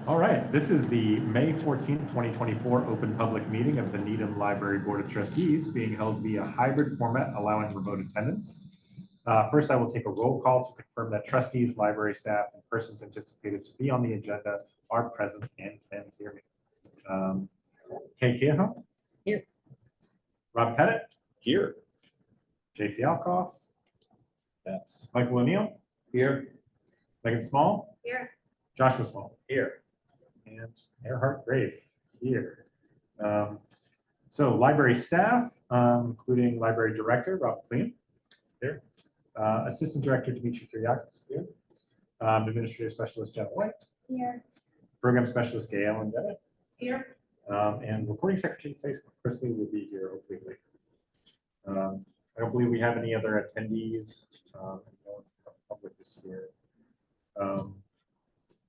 All right, this is the May 14th, 2024 open public meeting of the Needham Library Board of Trustees being held via hybrid format allowing remote attendance. First, I will take a roll call to confirm that trustees, library staff, and persons anticipated to be on the agenda are present and can hear me. Kay Kehoe? Here. Rob Pettit? Here. Jay Fialkoff? That's Michael O'Neill? Here. Megan Small? Here. Joshua Small? Here. And Earhart Grave here. So library staff, including library director, Rob Klein, here. Assistant director, Dimitri Kyriakis, here. Administrative specialist, Jenna White. Here. Program specialist, Gail and Bennett. Here. And recording secretary, Facebook, Chris Lee will be here hopefully later. I don't believe we have any other attendees. No public is here.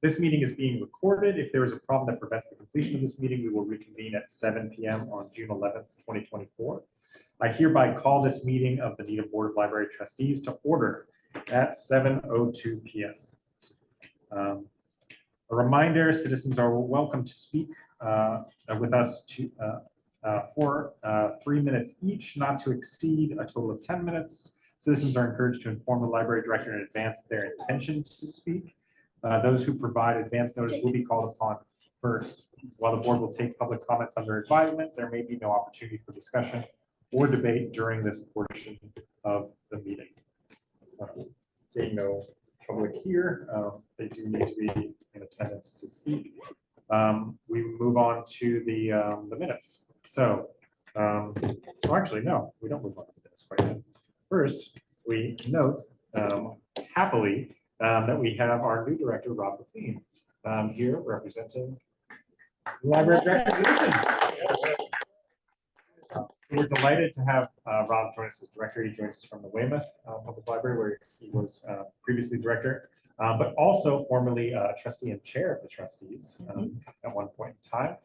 This meeting is being recorded. If there is a problem that prevents the completion of this meeting, we will reconvene at 7 p.m. on June 11th, 2024. I hereby call this meeting of the Needham Board of Library Trustees to order at 7:02 p.m. A reminder, citizens are welcome to speak with us for 3 minutes each, not to exceed a total of 10 minutes. Citizens are encouraged to inform the library director in advance of their intention to speak. Those who provide advance notice will be called upon first. While the board will take public comments under advisement, there may be no opportunity for discussion or debate during this portion of the meeting. Seeing no public here, they do need to be in attendance to speak. We move on to the minutes. So, well, actually, no, we don't move on to the minutes quite yet. First, we note happily that we have our new director, Rob Klein, here representing the library director. We're delighted to have Rob join us as director. He joins us from the Weymouth Public Library, where he was previously director, but also formerly trustee and chair of the trustees at one point in time.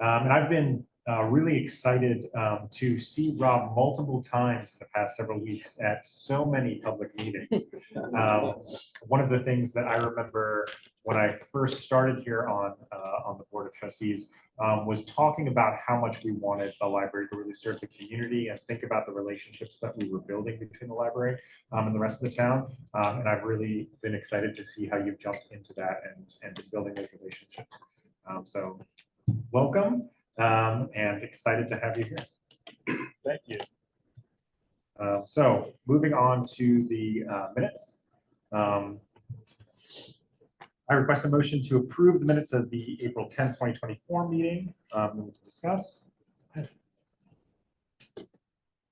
And I've been really excited to see Rob multiple times in the past several weeks at so many public meetings. One of the things that I remember when I first started here on the Board of Trustees was talking about how much we wanted the library to really serve the community and think about the relationships that we were building between the library and the rest of the town. And I've really been excited to see how you've jumped into that and been building those relationships. So welcome. And excited to have you here. Thank you. So moving on to the minutes. I request a motion to approve the minutes of the April 10th, 2024 meeting. To discuss.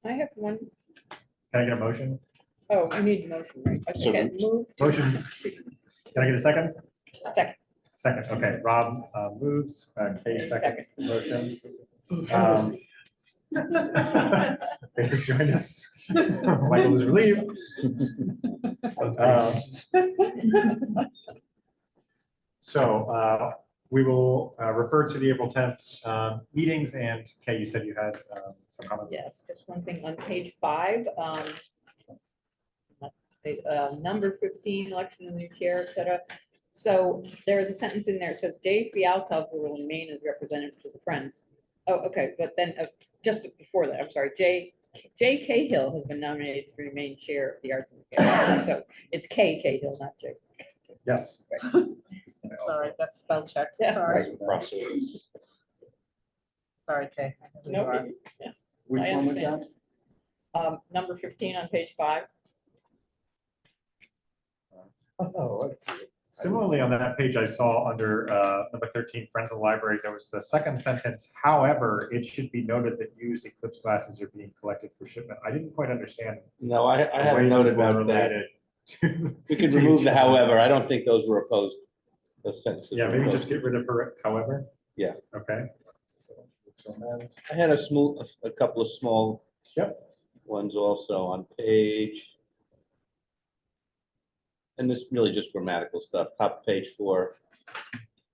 I have one. Can I get a motion? Oh, I need a motion, right? Okay, So move. Motion. Can I get a second? Second. Second. Okay. Rob moves. Kay seconds the motion. Thanks for joining us. Michael is relieved. So we will refer to the April 10th meetings. And Kay, you said you had some comments. Yes, just one thing on page 5. Number 15, election of new chair, etc. So there is a sentence in there that says Jay Fialkoff will remain as representative to the Friends. Oh, okay, but then just before that, I'm sorry, J. Cahill has been nominated to remain chair of the Arts and Culture. So it's K. Cahill, not J. Yes. Right. Sorry, that's spell check. Yeah. Sorry. Sorry, Kay. No, yeah. Which I one was understand. that? Number 15 on page 5. Oh, let's see. Similarly, on that page, I saw under number 13, Friends of the Library, there was the second sentence. However, it should be noted that used eclipse glasses are being collected for shipment. I didn't quite understand. No, I the haven't way noted those were about that. related to- We could to remove each the other. however. I don't think those were opposed. Those sentences. Yeah, were maybe opposed. just get rid of her, however. Yeah. Okay. So, amend. I had a couple of small Yep. ones also on page. And this really just grammatical stuff. Top of page 4.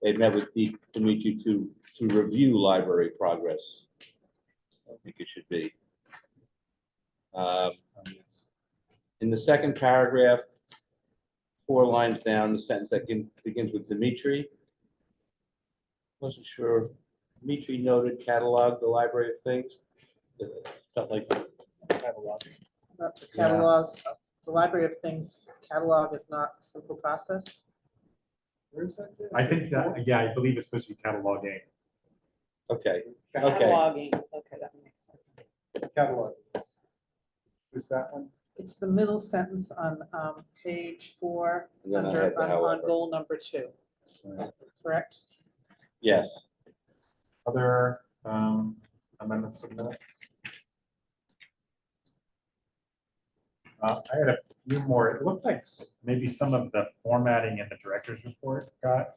They met with Dimitri to review library progress. I think it should be. In the second paragraph, 4 lines down, the sentence that begins with Dimitri. Wasn't sure, if Dimitri noted catalog, the library of things. Felt like catalog. About the catalog, the Library of Things catalog is not a simple process. Where's that? I think that, yeah, I believe it's supposed to be cataloging. Okay, Cataloging, okay, that makes sense. Catalog. Who's that one? It's the middle sentence on page 4, And then I under, had the on however. goal number 2, correct? yes. Other amendments to minutes? I had a few more. It looked like maybe some of the formatting in the director's report got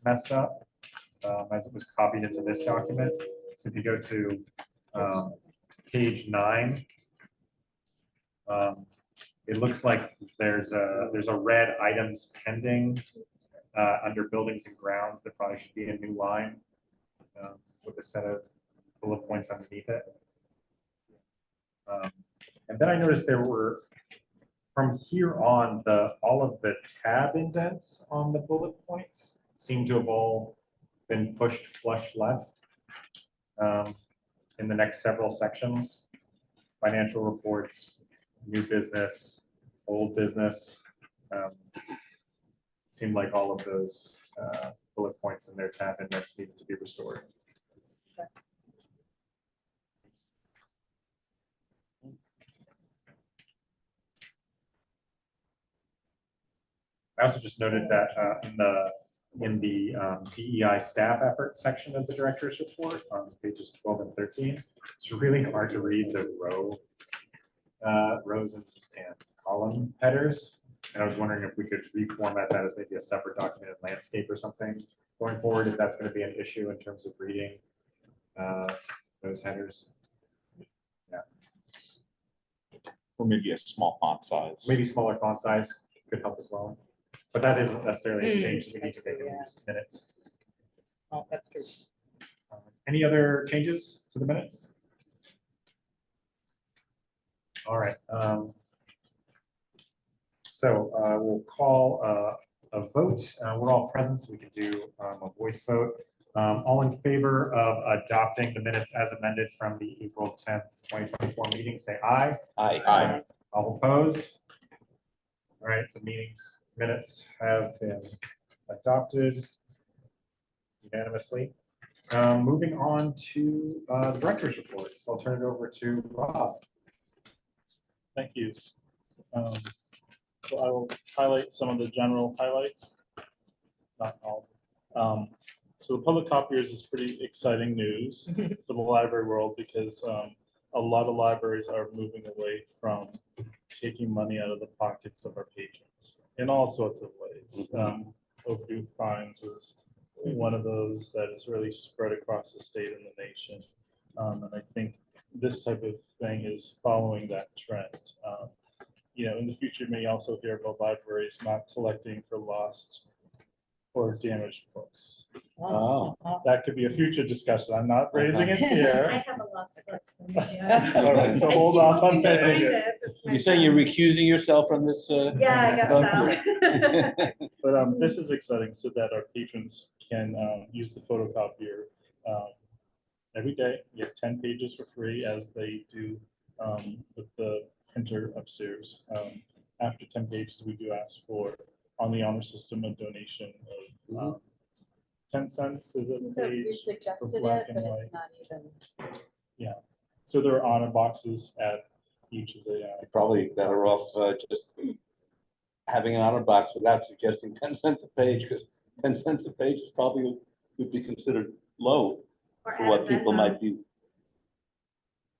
messed up as it was copied into this document. So if you go to page 9, it looks like there's a red items pending under buildings and grounds. That probably should be a new line with a set of bullet points underneath it. And then I noticed there were, from here on, all of the tab indents on the bullet points seem to have all been pushed flush left in the next several sections. Financial reports, new business, old business. Seemed like all of those bullet points and their tab indents needed to be restored. I also just noted that in the DEI staff effort section of the director's report on pages 12 and 13, it's really hard to read the rows and column headers. And I was wondering if we could reformat that as maybe a separate document in landscape or something going forward, if that's going to be an issue in terms of reading those headers. Yeah. Or maybe a small font size. Maybe smaller font size could help as well. But that isn't necessarily a change that we need to make in these minutes. Oh, that's true. Any other changes to the minutes? All right. So we'll call a vote. We're all present, so we can do a voice vote. All in favor of adopting the minutes as amended from the April 10th, 2024 meeting, say aye. Aye. All opposed? All right, the meeting's minutes have been adopted unanimously. Moving on to the director's report. So I'll turn it over to Rob. Thank you. So I will highlight some of the general highlights, not all. So the public copiers is pretty exciting news for the library world because a lot of libraries are moving away from taking money out of the pockets of our patrons in all sorts of ways. Overdue fines was one of those that is really spread across the state and the nation. And I think this type of thing is following that trend. You know, in the future, you may also hear about libraries not collecting for lost or damaged books. Oh. That could be a future discussion. I'm not raising it I here. have a lost book. So All right, so hold off on paying it. You say you're recusing yourself from this? Yeah, I guess so. But this is exciting so that our patrons can use the photocopier every day. You get 10 pages for free as they do with the printer upstairs. After 10 pages, we do ask for, on the honor system, a donation of 10 cents is it a So you page? suggested for it, black but and it's white. not even. Yeah, so there are honor boxes at each of the. You're probably better off just having an honor box without suggesting 10 cents a page, because 10 cents a page is probably would be considered low Or for what add people Venmo. might be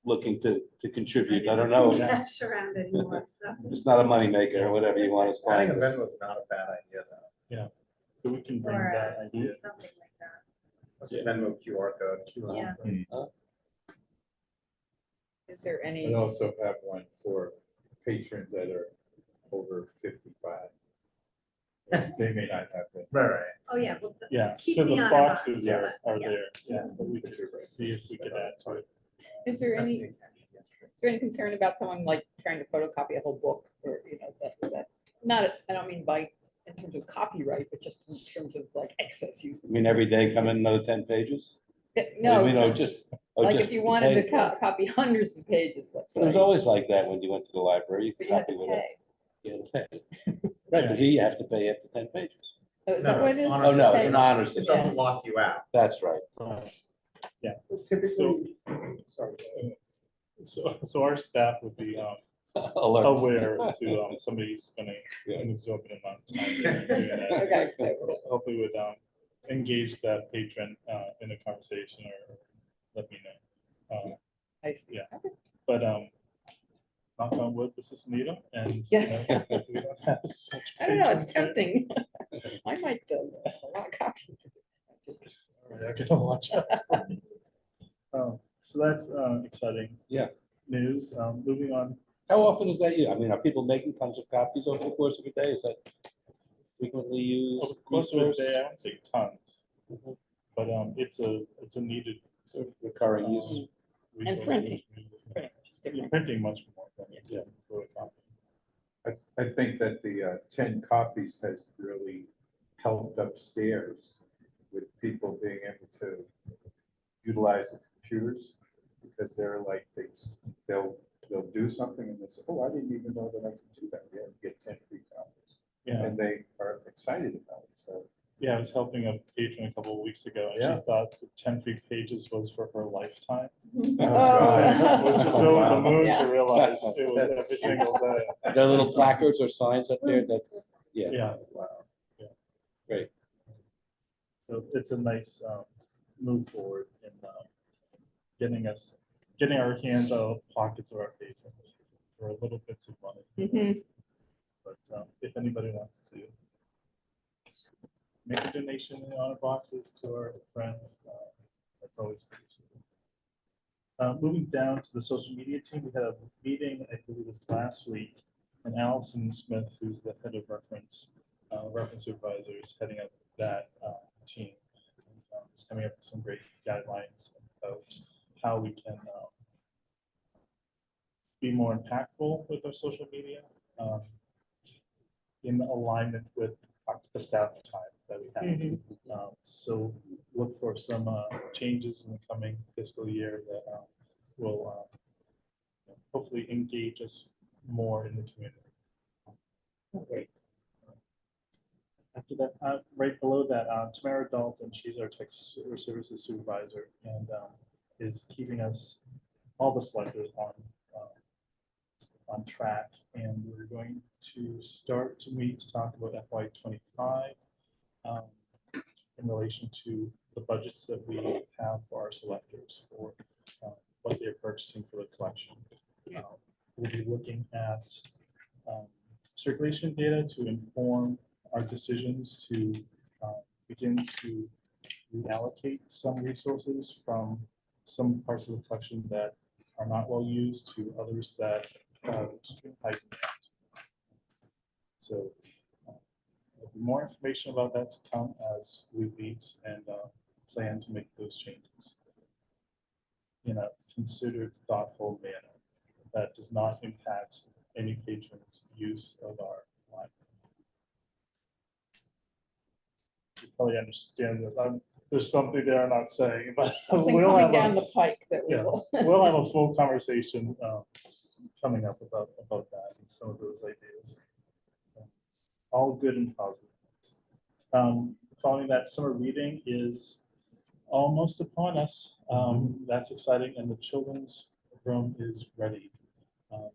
looking to contribute. I don't know. Don't cash around anymore, so. It's not a moneymaker or whatever you want to Adding a call it. Venmo is not a bad idea, though. So we can bring Or that idea. something like that. What's the Venmo QR code? Yeah. Is there any, And also have one for patrons that are over 55. They may not have that. Right. Oh, yeah, well, Yeah, keep so me the on a boxes box. are Yeah. there, yeah, but we could see if we could add to it. is there any concern about someone like trying to photocopy a whole book or, you know, that not, I don't mean by, in terms of copyright, but just in terms of like excess use. I mean, every day come in another 10 pages? No, You know, just. or like just if you wanted to pay- copy hundreds of pages, let's say. It was always like that when you went to the library. You But could you had copy to whatever. pay. You had to pay. Right, but here you have to pay after 10 pages. Oh, is No, that what it is? honor Oh, no, system. it's an honor system. It doesn't lock you out. That's right. Typically, sorry. So our staff would be Alert. aware to somebody spending Yeah. an exorbitant amount of time doing that. Okay, so, Hopefully would engage that patron in a conversation or let me know. I see. Yeah. Okay. But knock on wood, this is Nita, and Yeah. we don't have such I don't know, it's patrons here. tempting. I might a lot of copies. Just kidding. All right, I gotta watch out. So that's exciting. Yeah. News. Moving on. How often is that used? I mean, are people making tons of copies over the course of a day? Is that frequently used? Over the course of a resource? day, I wouldn't say tons, Mhm. but it's a needed Sort of recurring use. resource. And printing. Printing, which is You're different. printing much more than you do for a copy. I think that the 10 copies has really helped upstairs with people being able to utilize the computers, because they're like, they'll do something and they say, oh, I didn't even know that I could do that. Yeah, you get 10 free copies. Yeah, And they are excited about it, so. yeah, I was helping a patron a couple of weeks ago, and Yeah. she thought the 10 free pages was for her lifetime. Oh. Was just over the moon Yeah. to realize it was every single day. There are little placards or signs up there that, yeah. Yeah. Wow. Great. So it's a nice move forward in getting our hands out of the pockets of our patrons for a little bits of money. Mhm. But if anybody wants to make a donation in the honor boxes to our friends, that's always appreciated. Moving down to the social media team, we had a meeting, I believe it was last week, and Allison Smith, who's the head of reference supervisor, is heading up that team. It's coming up with some great guidelines about how we can be more impactful with our social media in alignment with the staff time that we have. Mhm. So look for some changes in the coming fiscal year that will hopefully engage us more in the community. Great. After that, right below that, Tamara Dalton, she's our tech services supervisor and is keeping us, all the selectors on track. And we're going to start to meet to talk about FY25 in relation to the budgets that we have for our selectors for what they're purchasing for the collection. We'll be looking at circulation data to inform our decisions to begin to reallocate some resources from some parts of the collection that are not well used to others that have extreme high demand. So there'll be more information about that to come as we meet and plan to make those changes in a considered, thoughtful manner that does not impact any patron's use of our library. You probably understand that there's something there I'm not saying, but Something we'll coming have down a, the pike that we yeah, will. we'll have a full conversation coming up about that and some of those ideas. All good and positive. Following that, summer reading is almost upon us. That's exciting, and the children's room is ready.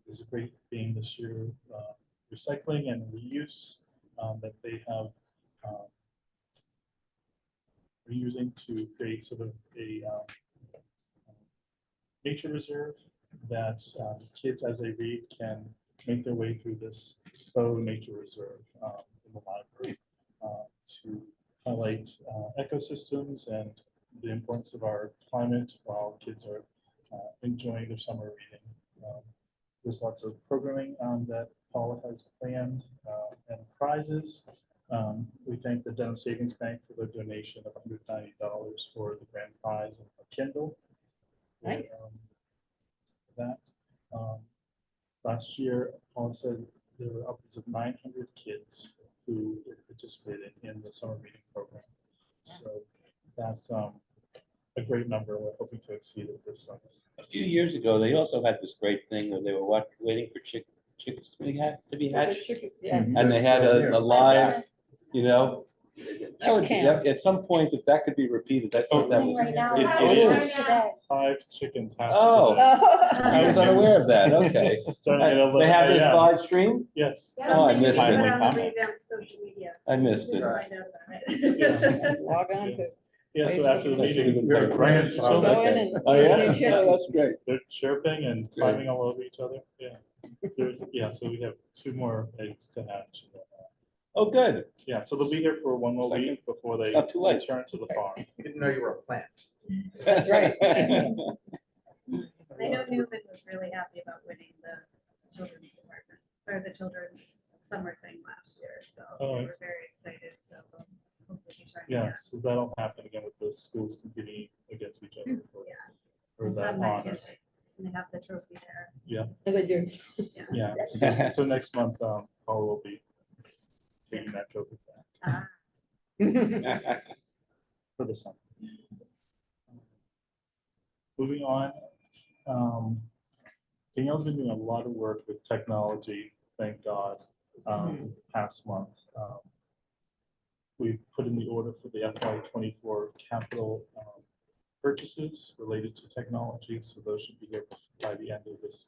There's a great theme this year, recycling and reuse that they have reusing to create sort of a nature reserve that kids, as they read, can make their way through this faux nature reserve in the library to highlight ecosystems and the importance of our climate while kids are enjoying their summer reading. There's lots of programming that Paula has planned and prizes. We thank the Denham Savings Bank for their donation of $190 for the grand prize of a Kindle. Nice. That last year, Paula said there were upwards of 900 kids who participated in the summer reading program. So that's a great number. We're hoping to exceed it this summer. A few years ago, they also had this great thing where they were waiting for chickens to be hatched. Yes. And they had a live, you know, that would be, Chicken. at some point, if that could be repeated, that's what that Happening would. right now. It is. Today. 5 chickens hatched Oh. today. I was unaware of that, okay. Starting at 11 They have this a.m. live stream? Yes. Yeah, Oh, I maybe missed put it. on the Timely revamped social media. I missed it. Find out about it. Log on to. Yeah, so after the I should have meeting, been Your paying grandfather. attention. Go in Okay. and Oh, choose yeah? new Oh, chips. that's great. they're chirping and climbing all over each other. Yeah. Yeah, so we have 2 more eggs to hatch. Oh, good. Yeah, so they'll be here for 1 more Second. week before they Not too late. return to the farm. Didn't know you were a plant. That's right. I know Newman was really happy about winning the children's department, or the children's summer thing last year, so Oh, we were very excited, so hopefully we try. Yeah, so that'll happen again with the schools competing against each other for And that some might honor. get it, and they have the trophy there. Yeah. So they do. Yeah, so next month, Paul will be taking that trophy back Ah, for the summer. Moving on, Danielle's been doing a lot of work with technology, thank God, past month. We put in the order for the FY24 capital purchases related to technology, so those should be here by the end of this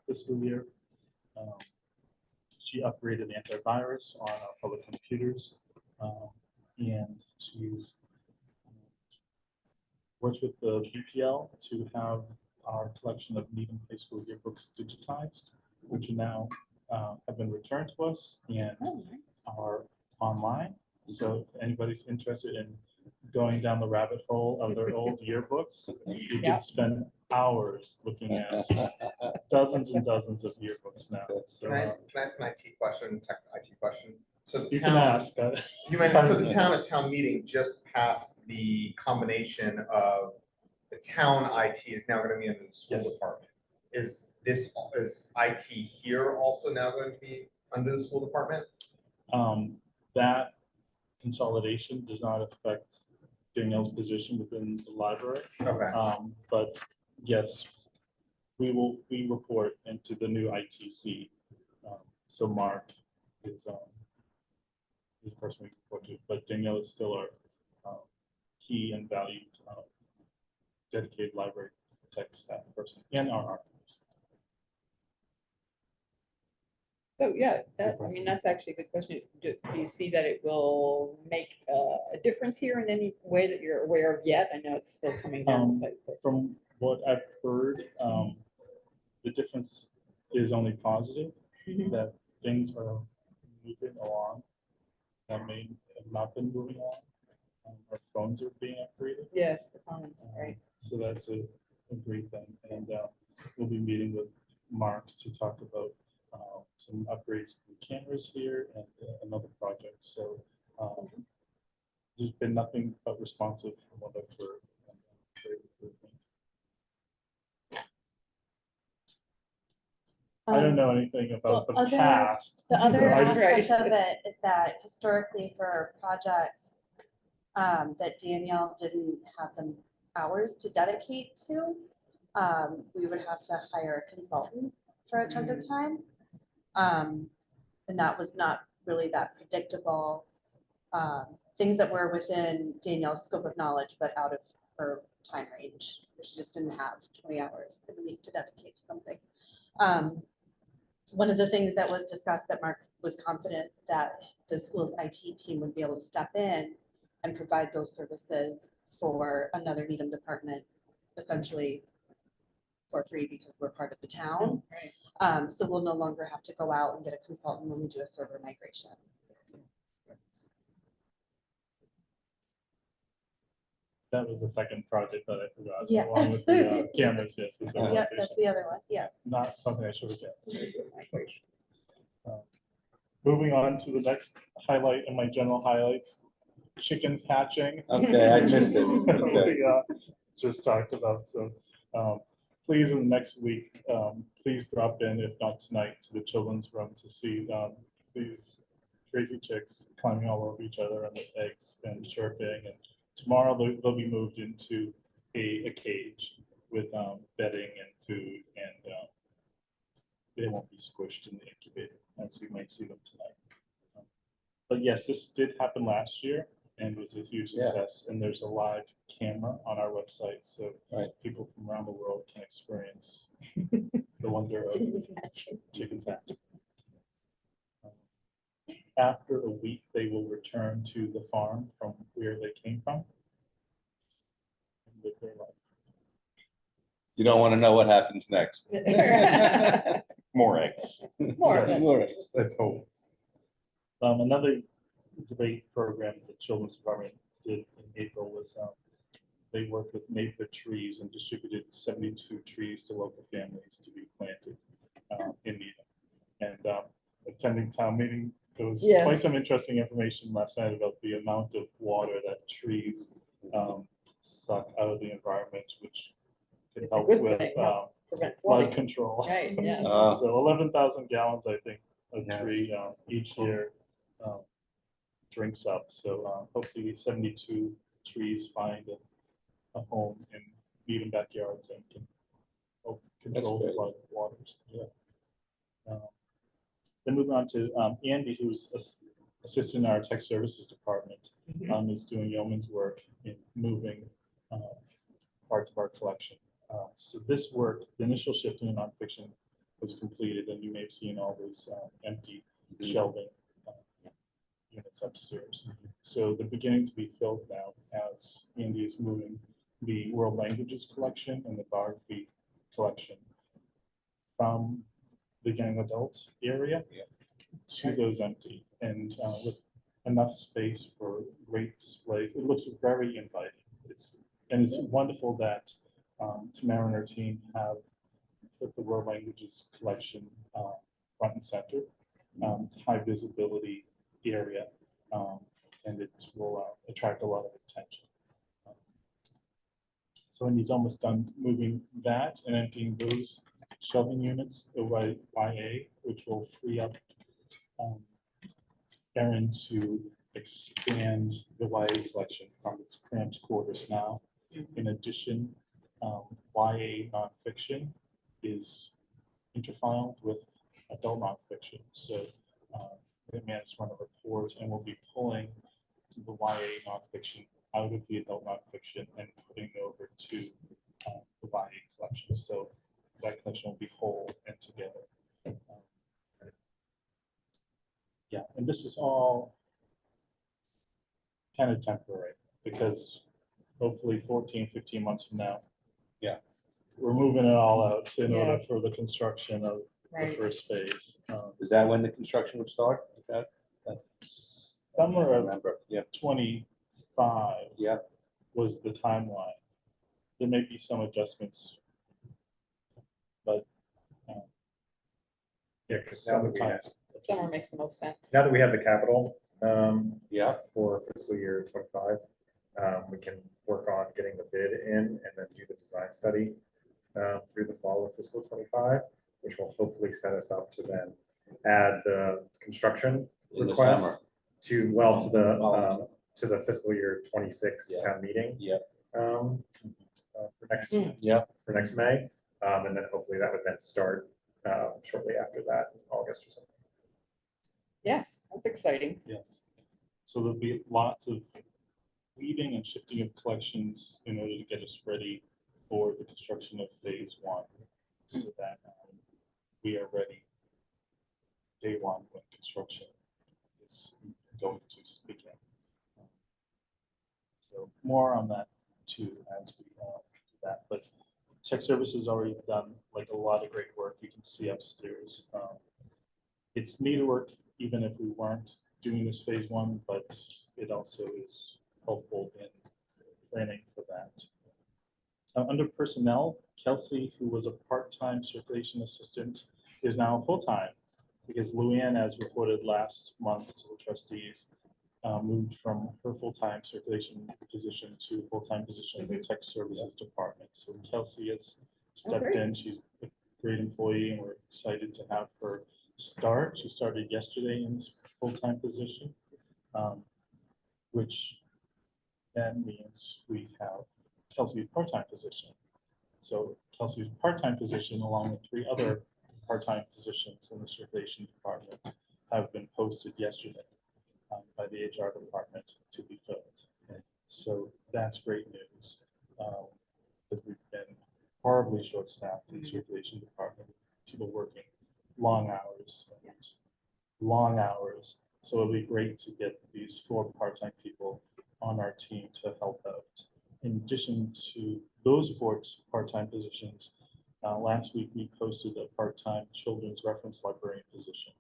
fiscal year. She upgraded the antivirus on our public computers, and she's worked with the BPL to have our collection of Needham High School yearbooks digitized, which now have been returned to us and are online. So if anybody's interested in going down the rabbit hole of their old yearbooks, you Yeah. can spend hours looking at dozens and dozens of yearbooks now. So Can I ask an IT question, tech IT question? So the you can town, ask. you mentioned, so the town at town meeting just passed the combination of the town IT is now gonna be in the school Yes. department. Is IT here also now going to be under the school department? That consolidation does not affect Danielle's position within the library. Okay. But yes, we report into the new ITC. So Mark is the person we report to, but Danielle is still our key and valued dedicated library tech staff person and our archives. So, yeah, I mean, that's actually a good question. Do you see that it will make a difference here in any way that you're aware of yet? I know it's still coming down. But From what I've heard, the difference is only positive, Mhm. that things are moving along that may have not been moving along. Our phones are being upgraded. Yes, the comments, right? So that's a great thing. And we'll be meeting with Mark to talk about some upgrades to the cameras here and another project. So there's been nothing but responsive from what I've heard. I don't know anything about the other- past. The so other I just- aspect of it is that historically for projects that Danielle didn't have the hours to dedicate to, we would have to hire a consultant for a chunk of time. And that was not really that predictable. Things that were within Danielle's scope of knowledge, but out of her time range. She just didn't have 20 hours in a week to dedicate to something. One of the things that was discussed that Mark was confident that the school's IT team would be able to step in and provide those services for another Needham department, essentially for free because we're part of the town. Right. So we'll no longer have to go out and get a consultant when we do a server migration. That was the second project that I forgot, Yeah. along with the cameras, yes. the server Yeah, location. that's the other one, yeah. Not something I should have guessed. Moving on to the next highlight in my general highlights, chickens hatching. Okay, I missed it. Okay. We just talked about, so please in the next week, please drop in, if not tonight, to the children's room to see these crazy chicks climbing all over each other on the eggs and chirping. And tomorrow they'll be moved into a cage with bedding and food, and they won't be squished in the incubator, as you might see them tonight. But yes, this did happen last year and was a huge Yeah. success. And there's a live camera on our website, so Right. people from around the world can experience the wonder of chickens hatching. After a week, they will return to the farm from where they came from and live their life. You don't want to know what happens next. More eggs. More of it. More. Let's hope. Another great program the Children's Department did in April was they worked with Napier Trees and distributed 72 trees to local families to be planted in Needham. And attending town meeting, there was quite Yes. some interesting information last night about the amount of water that trees suck out of the environment, which can It's a help good with thing, help prevent flood flooding. control. Right, yes. So 11,000 gallons, I think, of Yes. tree each year drinks up. So hopefully 72 trees find a home in Needham backyards and can help control great. flood waters. Yeah. Then moving on to Andy, who's assistant in our tech services department, is doing yeoman's work in moving parts of our collection. So this work, the initial shifting in nonfiction was completed, and you may have seen all those empty shelving units upstairs. So they're beginning to be filled now as Andy is moving the world languages collection and the biography collection from the young adult area to those empty, and with enough space for great displays. It looks very inviting. It's wonderful that Tamara and her team have put the world languages collection front and center. It's a high visibility area, and it will attract a lot of attention. So when he's almost done moving that and emptying those shelving units, the YA, which will free up Erin to expand the YA collection from its cramped quarters now. In addition, YA nonfiction is interfiled with adult nonfiction. So they managed to run a report, and we'll be pulling the YA nonfiction out of the adult nonfiction and putting it over to the YA collection. So that collection will be whole and together. Yeah, and this is all kind of temporary, because hopefully 14, 15 months from now, we're moving it all out in order Yes. for the construction of the Right. first phase. Is that when the construction would start? Is that? Summer I of remember. Yeah. 25 Yeah. was the timeline. There may be some adjustments, but Yeah, because now that we have, Summer makes the most sense. now that we have the capital, Yeah. for fiscal year 25, we can work on getting the bid in and then do the design study through the fall of fiscal 25, which will hopefully set us up to then add the construction In the request summer. to the fiscal year 26 Yeah. town meeting. Yeah. For next, Yeah. for next May, and then hopefully that would then start shortly after that, in August or something. Yes, that's exciting. yes. So there'll be lots of weeding and shifting of collections in order to get us ready for the construction of phase 1, so that we are ready day 1 when construction is going to begin. So more on that too as we do that. But tech services already done like a lot of great work. You can see upstairs. It's neat work even if we weren't doing this phase 1, but it also is helpful in planning for that. Under personnel, Kelsey, who was a part-time circulation assistant, is now full-time, because Luann, as reported last month to the trustees, moved from her full-time circulation position to full-time position in the tech services department. So Kelsey has stepped great. in. She's a great employee, and we're excited to have her start. She started yesterday in this full-time position, which then means we have Kelsey's part-time position. So Kelsey's part-time position, along with 3 other part-time positions in the circulation department, have been posted yesterday by the HR department to be filled. So that's great news. Because we've been horribly short-staffed in the circulation department, people working long hours. So it'll be great to get these 4 part-time people on our team to help out. In addition to those 4 part-time positions, last week we posted a part-time children's reference librarian position.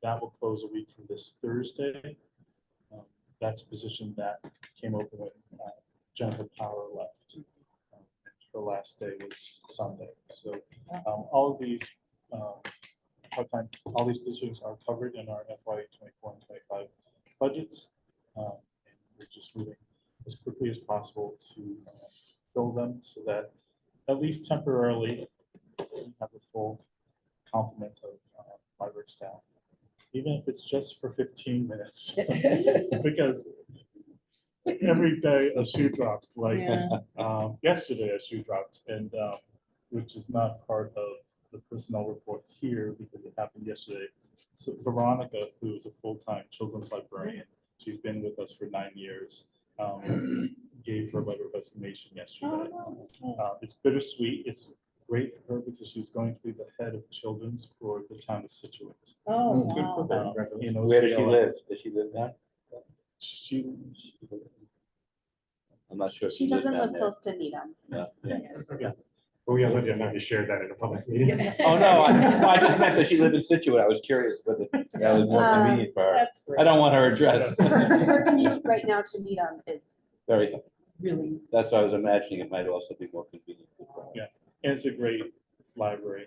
That will close a week from this Thursday. That's a position that came open when Jennifer Power left. Her last day was Sunday. So all of these part-time, all these positions are covered in our FY 24 and 25 budgets. And we're just moving as quickly as possible to fill them so that at least temporarily we have a full complement of library staff, even if it's just for 15 minutes. Because every day a shoe drops, like Yeah. yesterday a shoe dropped, and which is not part of the personnel report here because it happened yesterday. So Veronica, who is a full-time children's librarian, she's been with us for 9 years, gave her letter of resignation yesterday. It's bittersweet. It's great for her because she's going to be the head of children's for the town of Situate. Oh, Good for wow. her. You know, Where does she CLA. live? Does she live down? She, I'm not sure. if She lives doesn't down live there. close to Needham. No, yeah. But we also didn't need to share that in a public meeting. Oh, no, I just meant that she lived in Situate. I was curious whether that was more convenient for her. That's I great. don't want her address. Her commute right now to Needham is Very, really. that's what I was imagining. It might also be more convenient. for her. Yeah. and it's a great library,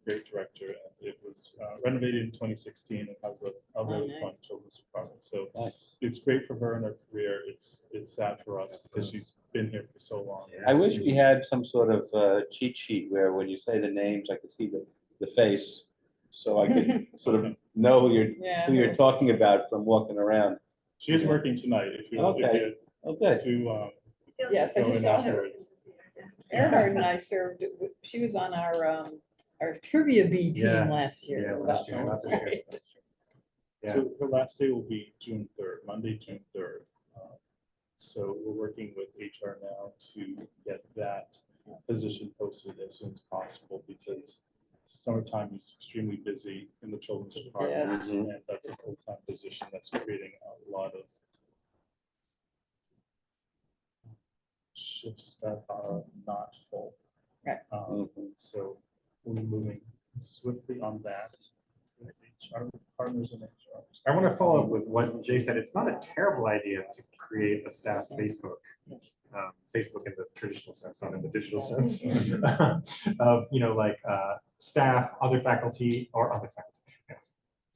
great director. It was renovated in 2016 and has a really nice. fun children's department. So Nice. it's great for her in her career. It's sad for us because she's been here for so long. I wish we had some sort of cheat sheet where when you say the names, I could see the face. So I could sort of know who you're talking about from walking around. She is working tonight. If you Okay. Okay. to Yes, I go just in saw her. afterwards. Earhart and I served, she was on our trivia bee team Yeah. last year. Yeah, with last us, year, not this year. right? Yeah. So her last day will be June 3rd, Monday, June 3rd. So we're working with HR now to get that position posted as soon as possible because summertime is extremely busy in the children's department. Yeah. And that's a full-time position that's creating a lot of shifts that are not full. Right. So we're moving swiftly on that. HR partners and HR. I want to follow up with what Jay said. It's not a terrible idea to create a staff Facebook. Facebook in the traditional sense, not in the digital sense of, like staff, other faculty or other faculty. Yeah.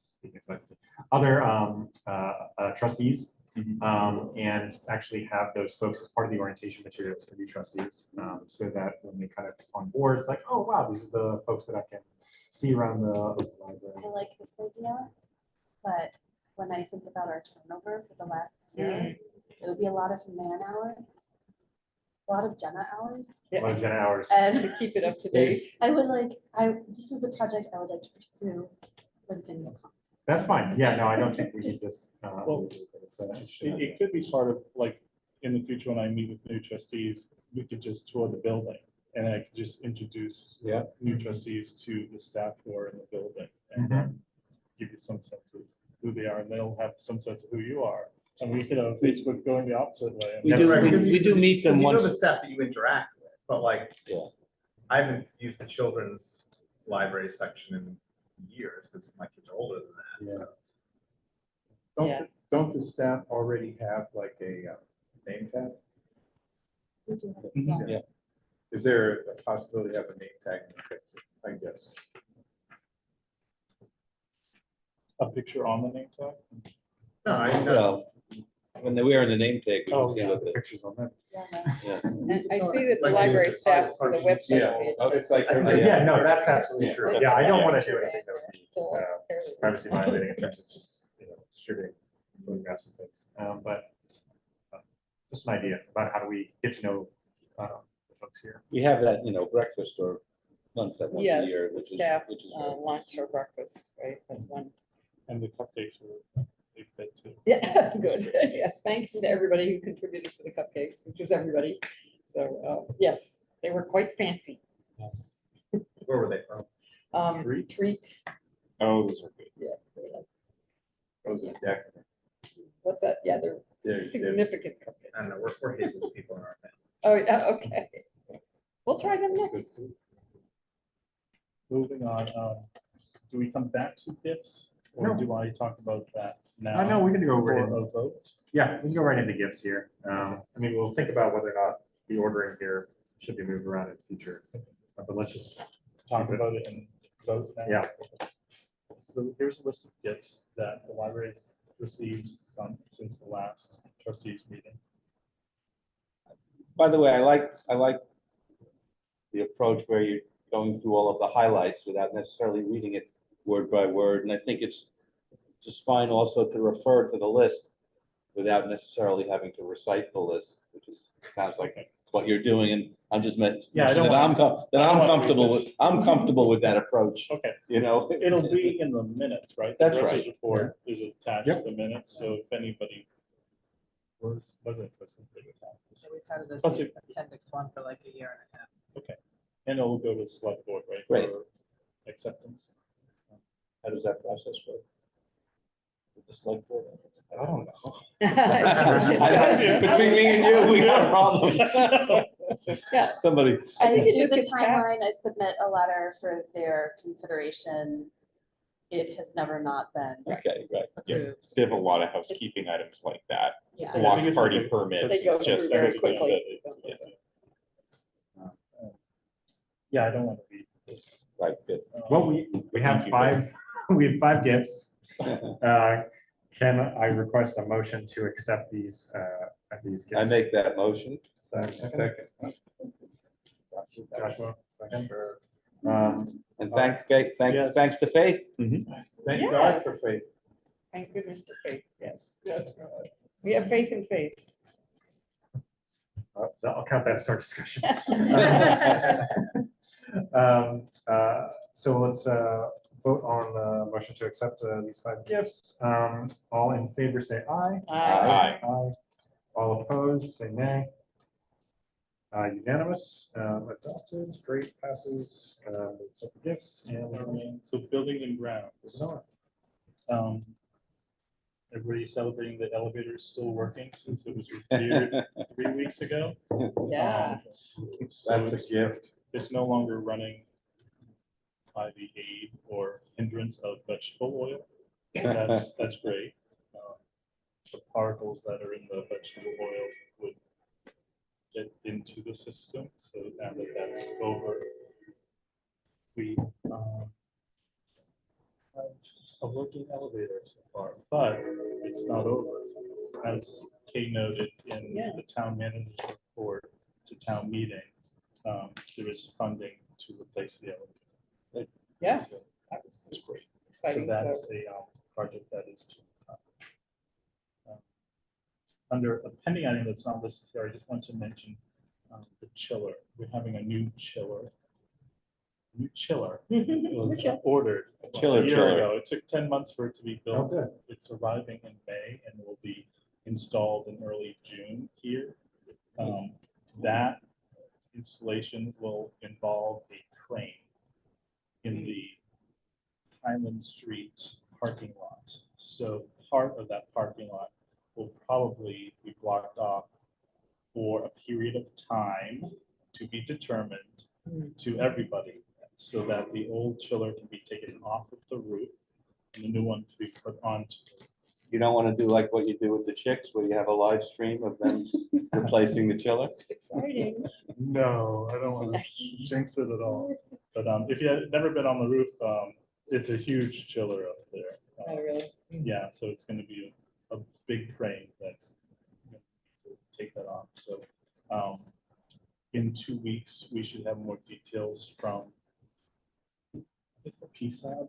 Speaking of faculty, other trustees. And actually have those folks as part of the orientation materials for new trustees, so that when they kind of come on board, it's like, oh, wow, these are the folks that I can see around the library. I like this idea, but when I think about our turnover for the last year, it would be a lot of man hours, a lot of Jenna hours. A lot of Jenna hours. And To keep it up to date. this is a project I would like to pursue when things come. That's fine. Yeah, no, I don't think we need this. Well, it's an interesting idea. It could be part of, like, in the future, when I meet with new trustees, we could just tour the building and I could just introduce new trustees to the staff who are in the building and give you some sense of who they are and they'll have some sense of who you are. And we could have Facebook going the opposite way. We That's do, right, we do meet them You know the once. staff that you interact with, but like, Yeah. I haven't used the children's library section in years because my kids are older than that. Yeah. So. Yeah. Don't the staff already have like a name tag? We do have- Mhm. yeah. Is there a possibility to have a name tag? I guess. A picture on the name tag. No, I know. Well, When they wear in the name tag. we can Oh, see yeah, what the the- pictures on that. yeah. And I see that the Like library the staff, side the parking. website Yeah. page. Oh, it's like. Yeah, no, that's absolutely Yeah. true. Yeah, I don't want to do anything that would be Still fairly privacy violating in terms of, distributing photographs and things. But just an idea about how do we get to know the folks here. We have that, breakfast or lunch that once a Yes, year, the which is. staff, which is great. lunch or breakfast, right, that's one. And the cupcakes are a big bit too. Yeah, good, yes, thanks to everybody who contributed to the cupcakes, which was everybody. So, yes, they were quite fancy. Yes. Where were they from? Treat, Oh, those are good. yeah. they were like- Those are decorative. What's that? Yeah, they're They're- significant I cupcakes. don't know, we're Hazel's people in our family. Oh, yeah, okay. We'll try them next. Moving on, do we come back to gifts or No. do I talk about that now? I know we can go For over it. a vote? Yeah, we can go right into gifts here. I mean, we'll think about whether or not the ordering here should be moved around in the future. But let's just Talk about it and vote now. Yeah. So here's a list of gifts that the library has received since the last trustees meeting. By the way, I like the approach where you're going through all of the highlights without necessarily reading it word by word. And I think it's just fine also to refer to the list without necessarily having to recite the list, which is, sounds like what you're doing. And I'm just meant, Yeah, I don't that I'm, I don't wanna comfortable read with, this. I'm comfortable with that approach, Okay, It'll be in the minutes, right? That's The right. director's report is attached Yep. to the minutes, so if anybody wasn't interested, they would have this. So we've had it as Plus the it- appendix one for like a year and a half. And it will go to the select board, right? Right. For acceptance. How does that process work? With the select board? I don't know. Between me and you, we got a problem. Yeah. Somebody, I think it There's just a gets passed. timeline, I submit a letter for their consideration. It has never not been okay, right. Yeah. approved. They have a lot of housekeeping items like that. Yeah. I Block think it's party like a- permits, They go it's just. through very everything quickly. that- yeah. Yeah, I don't want to read this. Right, good. Well, we have five, we have 5 gifts. Can I request a motion to accept these gifts? I make that motion. Second. Joshua, second. And thanks, Faith, Yes. thanks to Faith. Thank God for Yes. faith. Thank goodness for faith, yes. We have faith in faith. I'll count that as our discussion. So let's vote on the motion to accept these 5 gifts. All in favor, say aye. Aye. Aye. All opposed, say nay. Unanimous, adopted, great, passes, accept the gifts, and So building and grounds. Everybody celebrating the elevator is still working since it was repaired 3 weeks ago. Yeah. So That's a gift. it's no longer running by the aid or hindrance of vegetable oil. That's great. The particles that are in the vegetable oil would get into the system. So now that that's over, we have a working elevator so far, but it's not over. As Kay noted in Yeah. the town manager's report to town meeting, there is funding to replace the elevator. Yes. So That was That's great. So exciting. that's a project that is to come. Under a pending item that's not listed here, I just want to mention the chiller. We're having a new chiller. New chiller was Okay. ordered Chiller, a year chiller. ago. It took 10 months for it to be oh, built. good. It's arriving in May and will be installed in early June here. That installation will involve a crane in the Highland Street parking lot. So part of that parking lot will probably be blocked off for a period of time to be determined to everybody, so that the old chiller can be taken off of the roof and the new one to be put on. You don't want to do like what you do with the chicks, where you have a live stream of them replacing the chiller? Exciting. No, I don't want to jinx it at all. But if you have never been on the roof, it's a huge chiller up there. Oh, really? Yeah, so it's going to be a big crane that's 2 weeks, we should have more details from the PSAB,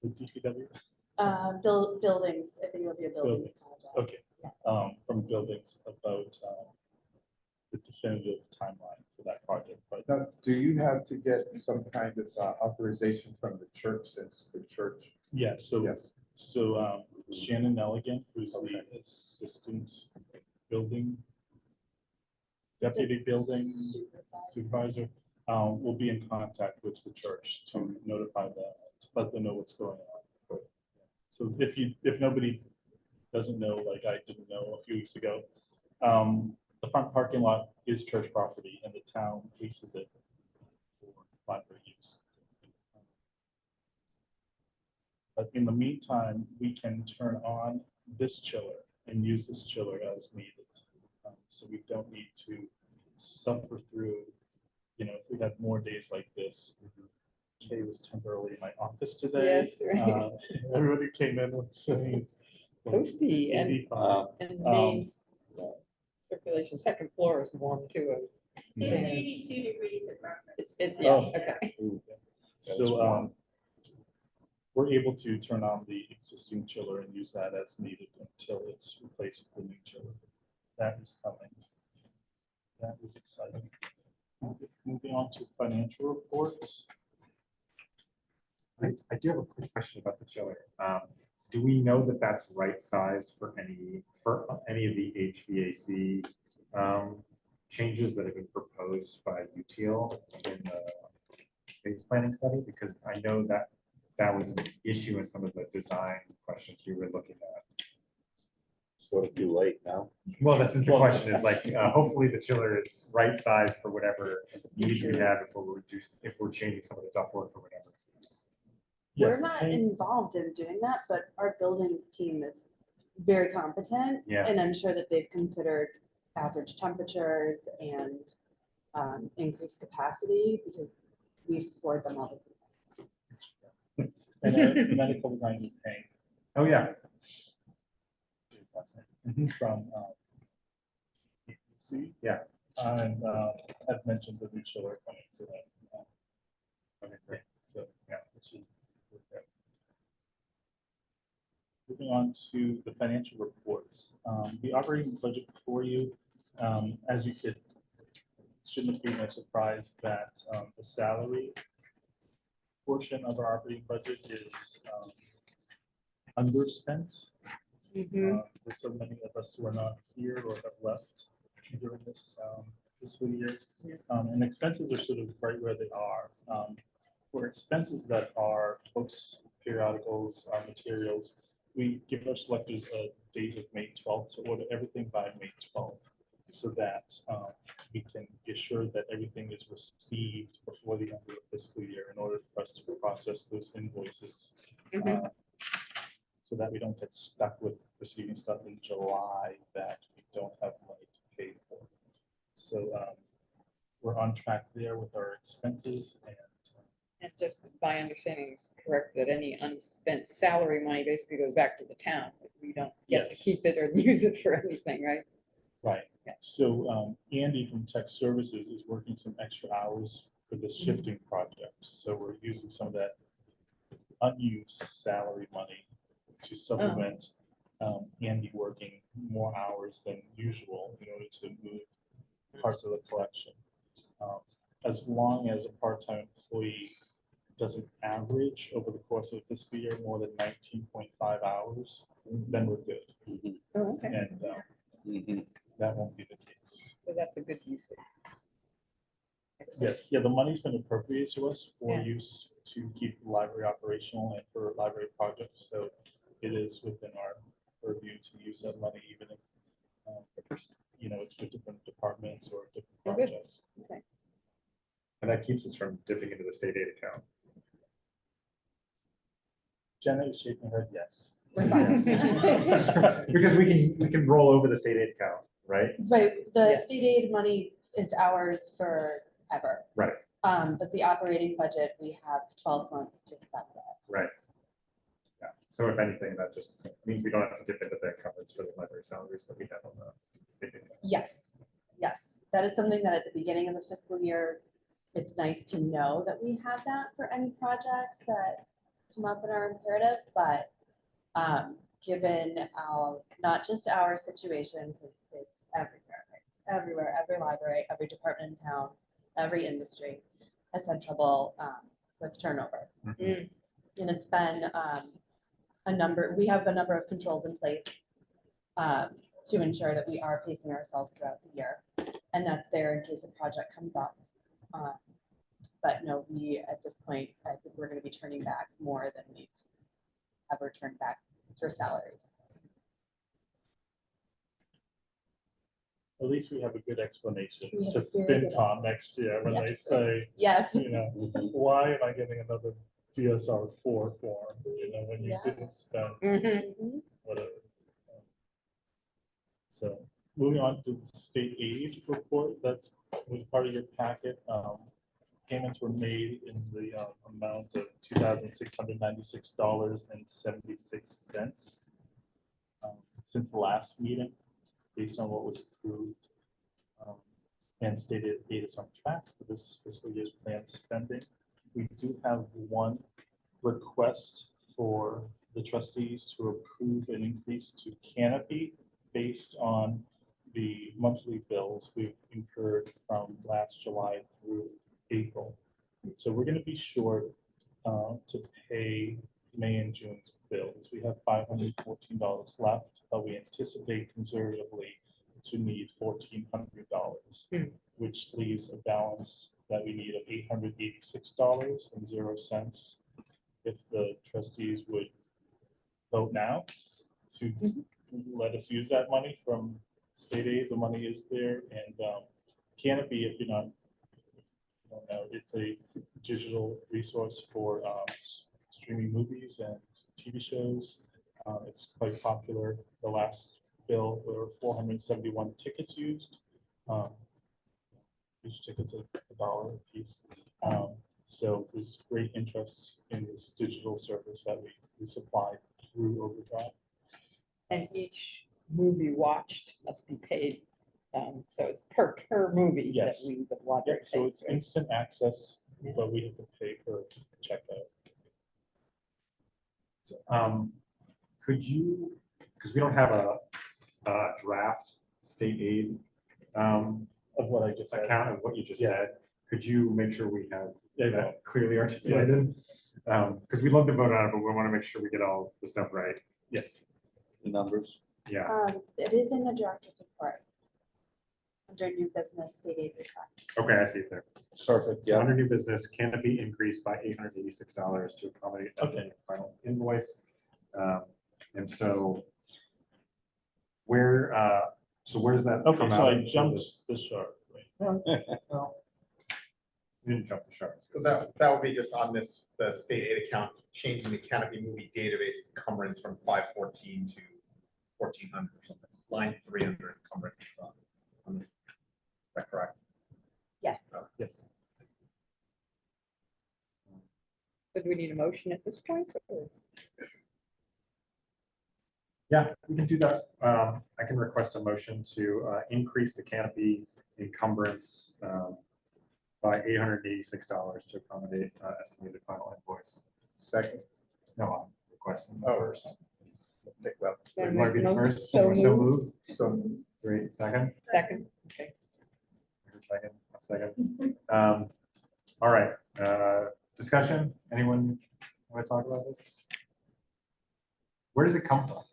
the DPW. Buildings, I think it'll be a building Buildings. project. Okay, from buildings about the definitive timeline for that project, but Now, do you have to get some kind of authorization from the church, since the church? yeah, so, Yes. so Shannon Nelligan, who's the Okay. assistant building, deputy building supervisor, will be in contact with the church to notify them, to let them know what's going on. So if nobody doesn't know, like I didn't know a few weeks ago, the front parking lot is church property and the town leases it for library use. But in the meantime, we can turn on this chiller and use this chiller as needed. So we don't need to suffer through, you know, if we had more days like this. Kay was temporarily in my office today. Yes, right. Everybody came in with saying it's like Toasty and, 85. and main circulation, second floor is warm too. It's Yeah. 82 degrees at breakfast. It's, yeah, Oh. okay. So we're able to turn on the existing chiller and use that as needed until it's replaced with a new chiller. That is coming. That is exciting. Moving on to financial reports. I do have a quick question about the chiller. Do we know that that's right sized for any of the HVAC changes that have been proposed by UTL in the space planning study? Because I know that that was an issue in some of the design questions we were looking at. Sort of too late now. Well, this is the question, is like, hopefully the chiller is right sized for whatever needs we have if we're changing some of the ductwork or whatever. We're Yes, not Kay? involved in doing that, but our buildings team is very competent. Yeah. And I'm sure that they've considered average temperatures and increased capacity, because we floored them all. And our medical design is paying. Oh, yeah. From see, Yeah. and I've mentioned the new chiller coming to them. Okay, great. So, yeah, it should work out. Moving on to the financial reports. The operating budget before you, as you could, shouldn't be no surprise that the salary portion of our operating budget is underspent. There's so many of us who are not here or have left during this fiscal year. And expenses are sort of right where they are. For expenses that are books, periodicals, materials, we give our selectors a date of May 12th to order everything by May 12th, so that we can be assured that everything is received before the end of the fiscal year in order for us to process those invoices. So that we don't get stuck with receiving stuff in July that we don't have money to pay for. So we're on track there with our expenses, and It's just my understanding is correct that any unspent salary money basically goes back to the town. We don't get to Yes. keep it or use it for anything, right? right. Yeah. So Andy from Tech Services is working some extra hours for this shifting project. So we're using some of that unused salary money to supplement Andy working more hours than usual in order to move parts of the collection. As long as a part-time employee doesn't average over the course of a fiscal year more than 19.5 hours, then we're good. Oh, okay. And that won't be the case. So that's a good use. Yes, yeah, the money's been appropriated to us for Yeah. use to keep the library operational and for library projects. So it is within our purview to use that money, even if, you know, it's for different departments or different Oh, good. projects. Okay. And that keeps us from dipping into the state aid account. Jenna is shaking her head yes. Because we can roll over the state aid account, right? Right, the Yes. state aid money is ours forever. Right. But the operating budget, we have 12 months to spend it. Right. Yeah. So if anything, that just means we don't have to dip into the cupboards for the library salaries that we have on the state aid account. Yes, yes, that is something that at the beginning of the fiscal year, it's nice to know that we have that for any projects that come up in our imperative, but given our, not just our situation, because it's everywhere, right? Everywhere, every library, every department in town, every industry has had trouble with turnover. Mhm. And it's been we have a number of controls in place to ensure that we are pacing ourselves throughout the year. And that's there in case a project comes up. But no, we, at this point, I think we're gonna be turning back more than we've ever turned back for salaries. At least we have a good explanation We have to a very good FinCom next year when they Yes. say, Yes. you know, why am I getting another DSR 4 form, you know, when you Yeah. didn't spend Mhm. whatever. So moving on to the state aid report, that's was part of your packet. Payments were made in the amount of $2,696.76 since the last meeting, based on what was approved. And stated aid is on track for this fiscal year's planned spending. We do have one request for the trustees to approve an increase to canopy based on the monthly bills we've incurred from last July through April. So we're going to be short to pay May and June's bills. We have $514 left, but we anticipate conservatively to need $1,400, which leaves a balance that we need of $886.00 if the trustees would vote now to let us use that money from state aid. The money is there, and Canopy, if you don't know, it's a digital resource for streaming movies and TV shows. It's quite popular. The last bill, there were 471 tickets used. Each ticket's $1 a piece. So there's great interest in this digital service that we supply through Overdrive. And each movie watched must be paid. So it's per movie that Yes. we, the library So pays, it's right? instant access, but we have to pay per checkout. Could you, because we don't have a draft state aid Of what I just said. account of what you just Yeah. said, could you make sure we have Yeah, that clearly articulated? Because we'd love to vote on it, but we want to make sure we get all the stuff right. Yes. The numbers. Yeah, It is in the director's report. Under new business state aid request. okay, I see it there. Perfect, So yeah. under new business, canopy increased by $886 to accommodate estimated final invoice. And so where's that? Okay, come so out I of for jumped this? the shark. Well, you didn't jump the shark. So that would be just on this, the state aid account, changing the Canopy movie database encumbrance from 514 to 1,400 or something. Line 300 encumbrance on this. Is that correct? Yes. Yes. So do we need a motion at this point? Or- Yeah, we can do that. I can request a motion to increase the canopy encumbrance by $886 to accommodate estimated final invoice. Second. No, I'm requesting the Oh. first. Take well. Then You want to be the mo- first? so So moved. move. So great. Second. Second, okay. Second. All right. Discussion. Anyone want to talk about this? Where does it come from?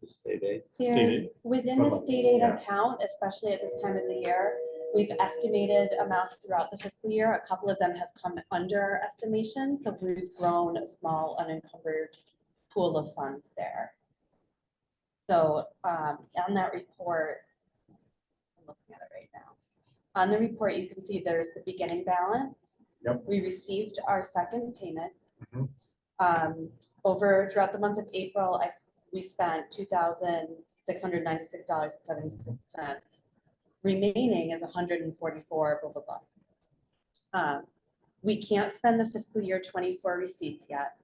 The state aid. There's, within the state aid Yeah. account, especially at this time of the year, we've estimated amounts throughout the fiscal year. A couple of them have come under estimation, so we've grown a small unencumbered pool of funds there. So on that report, I'm looking at it right now. On the report, you can see there's the beginning balance. Yep. We received our second payment. Mhm. Throughout the month of April, we spent $2,696.76. Remaining is 144, blah, blah, blah. We can't spend the fiscal year 24 receipts yet.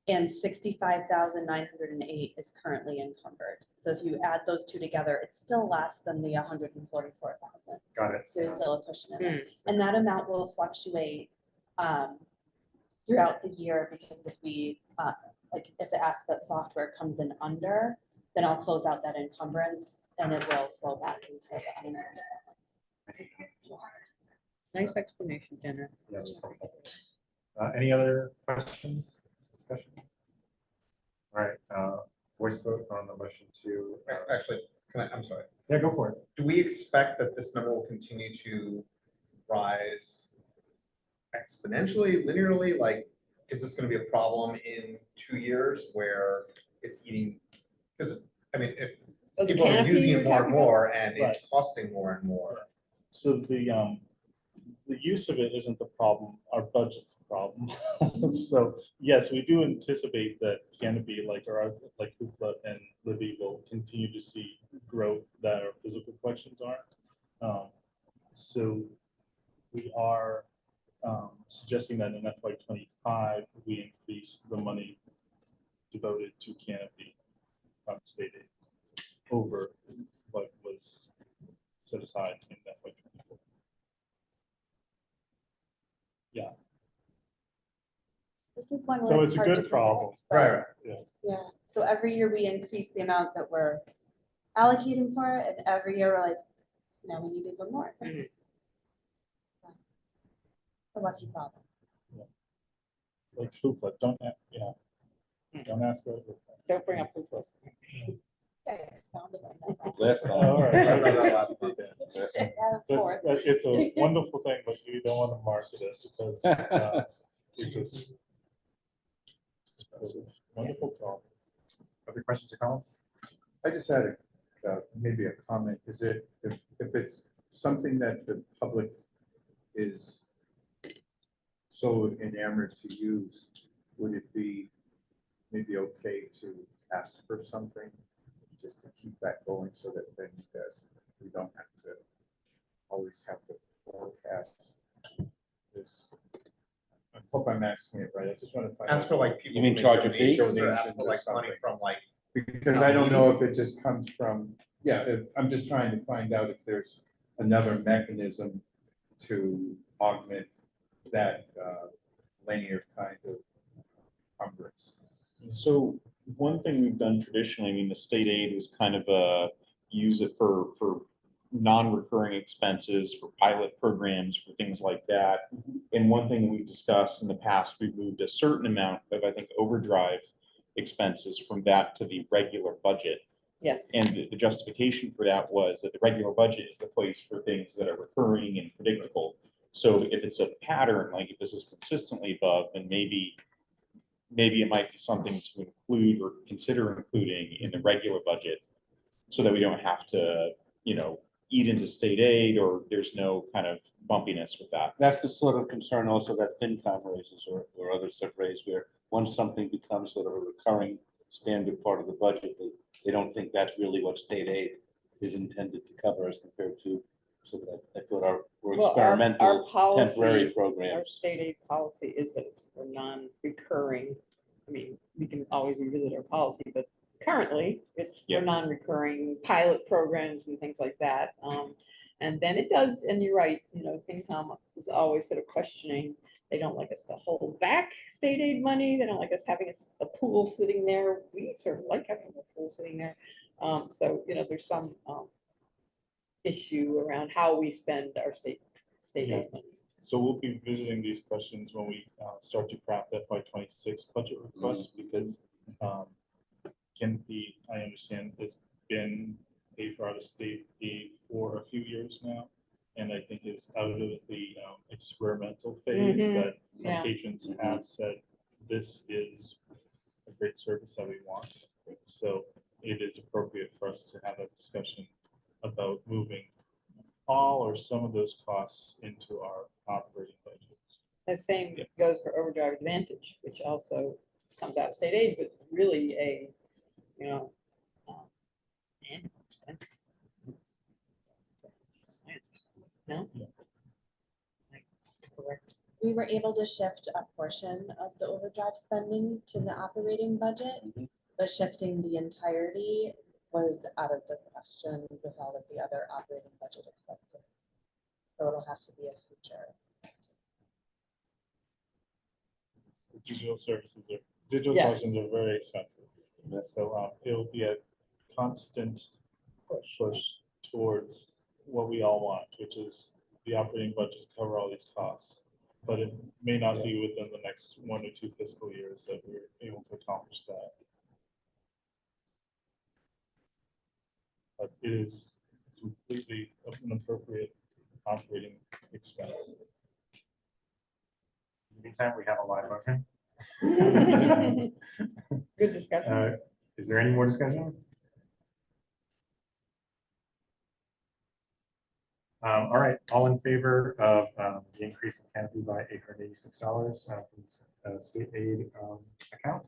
and 65,908 is currently encumbered. So if you add those two together, it's still less than the 144,000. Got it. So there's still a cushion in it. And that amount will fluctuate throughout the year, because if we, like, if the Aspen software comes in under, then I'll close out that encumbrance and it will flow back into the annual. Nice explanation, Jenna. Yeah, that's helpful. Any other questions, discussion? All right, voice vote on the motion to, Actually, I'm sorry. yeah, go for it. Do we expect that this number will continue to rise exponentially, linearly? Like, is this gonna be a problem in 2 years where it's eating? Because, I mean, if Oh, the people are canopy using you're it more and talking about? more and it's costing more and more. So the use of it isn't the problem, our budget's the problem. So, yes, we do anticipate that Canopy, like Hoopla and Libby, will continue to see growth that our physical collections are. So we are suggesting that in FY '25, we increase the money devoted to Canopy on state aid over what was set aside in FY '24. Yeah, This is one so where it's a hard to good problem. predict, but- Right. Yeah, so every year we increase the amount that we're allocating for it, and every year we're like, now we need even more. Mhm. A lucky problem. Like Hoopla, don't ask her. Don't bring up Hoopla. I expounded on that. Last All time. right. I read that last month, yeah. It's a wonderful thing, but you don't want to market it because it's a wonderful problem. Other questions or comments? I just had maybe a comment. Is it, if it's something that the public is so enamored to use, would it be maybe okay to ask for something just to keep that going, so that then we don't have to always have to forecast this? I hope I'm asking it right. I just want to find. Ask for like people. You mean who make charge a fee? donations, or ask for like Donations or money something. from like. Because I don't know if it just comes from, I'm just trying to find out if there's another mechanism to augment that linear kind of encumbrance. So one thing we've done traditionally, I mean, the state aid was kind of use it for non-recurring expenses, for pilot programs, for things like that. And one thing we've discussed in the past, we've moved a certain amount of, I think, overdrive expenses from that to the regular budget. Yes. And the justification for that was that the regular budget is the place for things that are recurring and predictable. So if it's a pattern, like if this is consistently above, then maybe it might be something to include or consider including in the regular budget, so that we don't have to, eat into state aid, or there's no kind of bumpiness with that. That's the sort of concern also that FinCom raises, or others have raised, where once something becomes sort of a recurring standard part of the budget, they don't think that's really what state aid is intended to cover, as compared to, so that I thought our experimental temporary Our programs. state aid policy is that it's for non-recurring. I mean, we can always revisit our policy, but currently it's Yeah. for non-recurring pilot programs and things like that. And then it does, and you're right, FinCom is always sort of questioning. They don't like us to hold back state aid money. They don't like us having a pool sitting there. We sort of like having a pool sitting there. So, there's some issue around how we spend our state aid money. So we'll be visiting these questions when we start to craft FY '26 budget requests, because Canopy, I understand, has been paid for out of state aid for a few years now. And I think it's out of the experimental phase Mhm. that Yeah. our patrons have said, this is a great service that we want. So it is appropriate for us to have a discussion about moving all or some of those costs into our operating budget. The same goes for overdrive advantage, which also comes out of state aid, but really a, annual expense. No? Yeah. Like, correct. We were able to shift a portion of the overdrive spending to the operating budget, Mhm. but shifting the entirety was out of the question with all of the other operating budget expenses. So it'll have to be a future. Digital services are, digital Yeah. collections are very expensive. So it'll be a constant push towards what we all want, which is the operating budget to cover all these costs. But it may not be within the next 1 or 2 fiscal years that we're able to accomplish that. But it is completely an appropriate operating expense. Anytime we have a live motion. Good discussion. Is there any more discussion? All right, all in favor of the increase in canopy by $886 from the state aid account?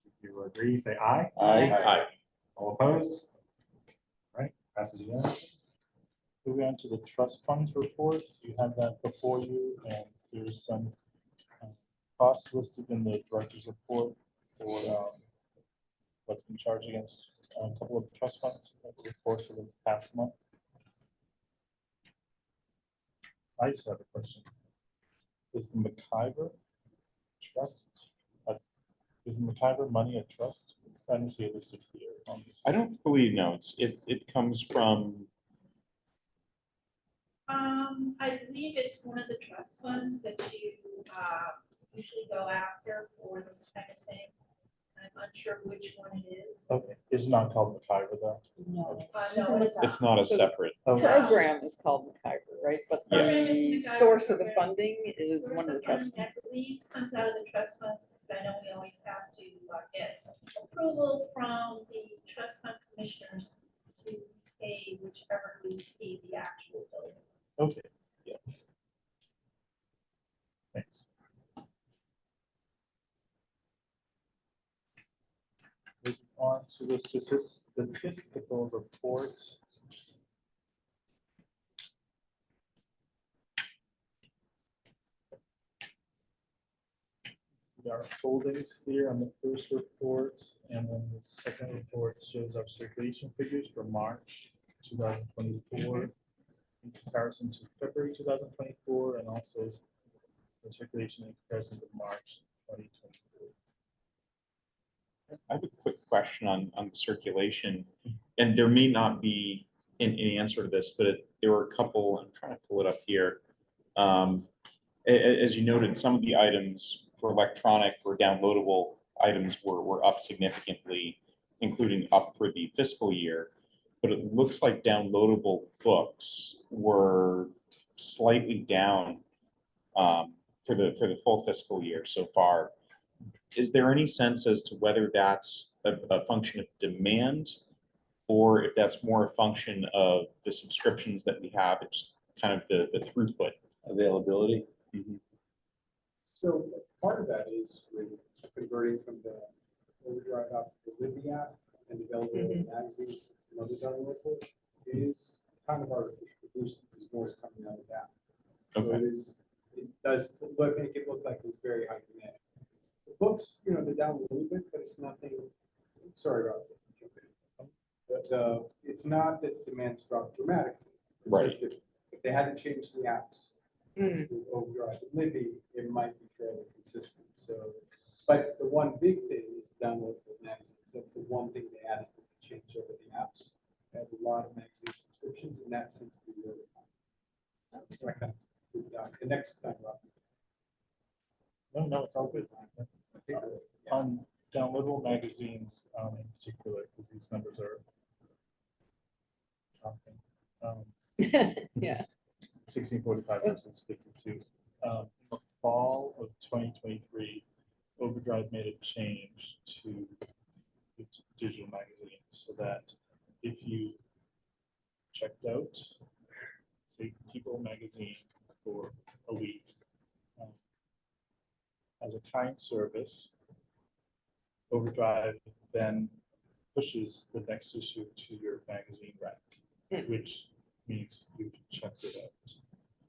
If you agree, say aye. Aye. All opposed? All right, passes unanimously. Moving on to the trust funds report, you have that before you, and there's some costs listed in the director's report for what's been charged against a couple of trust funds over the course of the past month. I just have a question. Is the McIver trust, is the McIver money a trust? I didn't see it listed here on this. I don't believe, no, it comes from, I believe it's one of the trust funds that you usually go after for this kind of thing. I'm unsure which one it is. Okay, it's not called McIver though. No. No, it's not a separate, The program is called McIver, right? But Program is the McIver source of the program. funding is Source one of the of trust funding, funds. I believe, comes out of the trust funds, because I know we always have to get approval from the trust fund commissioners to pay whichever we pay the actual bill. Okay, yeah. Thanks. Moving on to the statistical report. See our holdings here on the first report, and then the second report shows our circulation figures for March 2024 in comparison to February 2024, and also the circulation in comparison to March 2024. I have a quick question on the circulation, and there may not be an answer to this, but there were a couple, I'm trying to pull it up here. As you noted, some of the items for electronic or downloadable items were up significantly, including up for the fiscal year. But it looks like downloadable books were slightly down for the full fiscal year so far. Is there any sense as to whether that's a function of demand, or if that's more a function of the subscriptions that we have and just kind of the throughput? Availability. So part of that is with converting from the overdrive out to the Libby app and the availability of magazines and other downloadables. It is kind of artificial boost because more is coming out of that. So Okay. it does make it look like it's very high demand. The books, they're down a little bit, but it's nothing. Sorry about that. It's not that demand's dropped dramatically. It's Right. just that if they hadn't changed the apps, with Overdrive and Libby, it might be fairly consistent. So, but the one big thing is downloadable magazines. That's the one thing they added to change over the apps. They have a lot of magazine subscriptions, and that seems to be really high. So I kind of put it down. The next time up. No, it's all good. On downloadable magazines in particular, because these numbers are shocking. Yeah. 1645 versus 52. In the fall of 2023, Overdrive made a change to the digital magazines so that if you checked out, say, People magazine for a week as a kind service, Overdrive then pushes the next issue to your magazine rack, which means you've checked it out.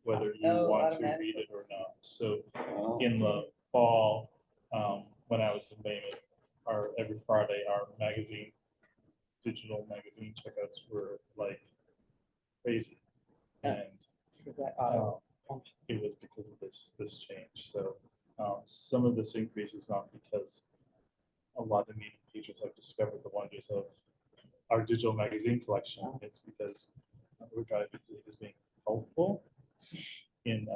whether you Oh, want to automatically. read it or not. So Oh. in the fall, when I was in Weymouth, every Friday, our digital magazine checkouts were like crazy. Yeah. And Is that auto function? it was because of this change. So some of this increase is not because a lot of media patrons have discovered the wonders of our digital magazine collection. It's because we're driving is being helpful in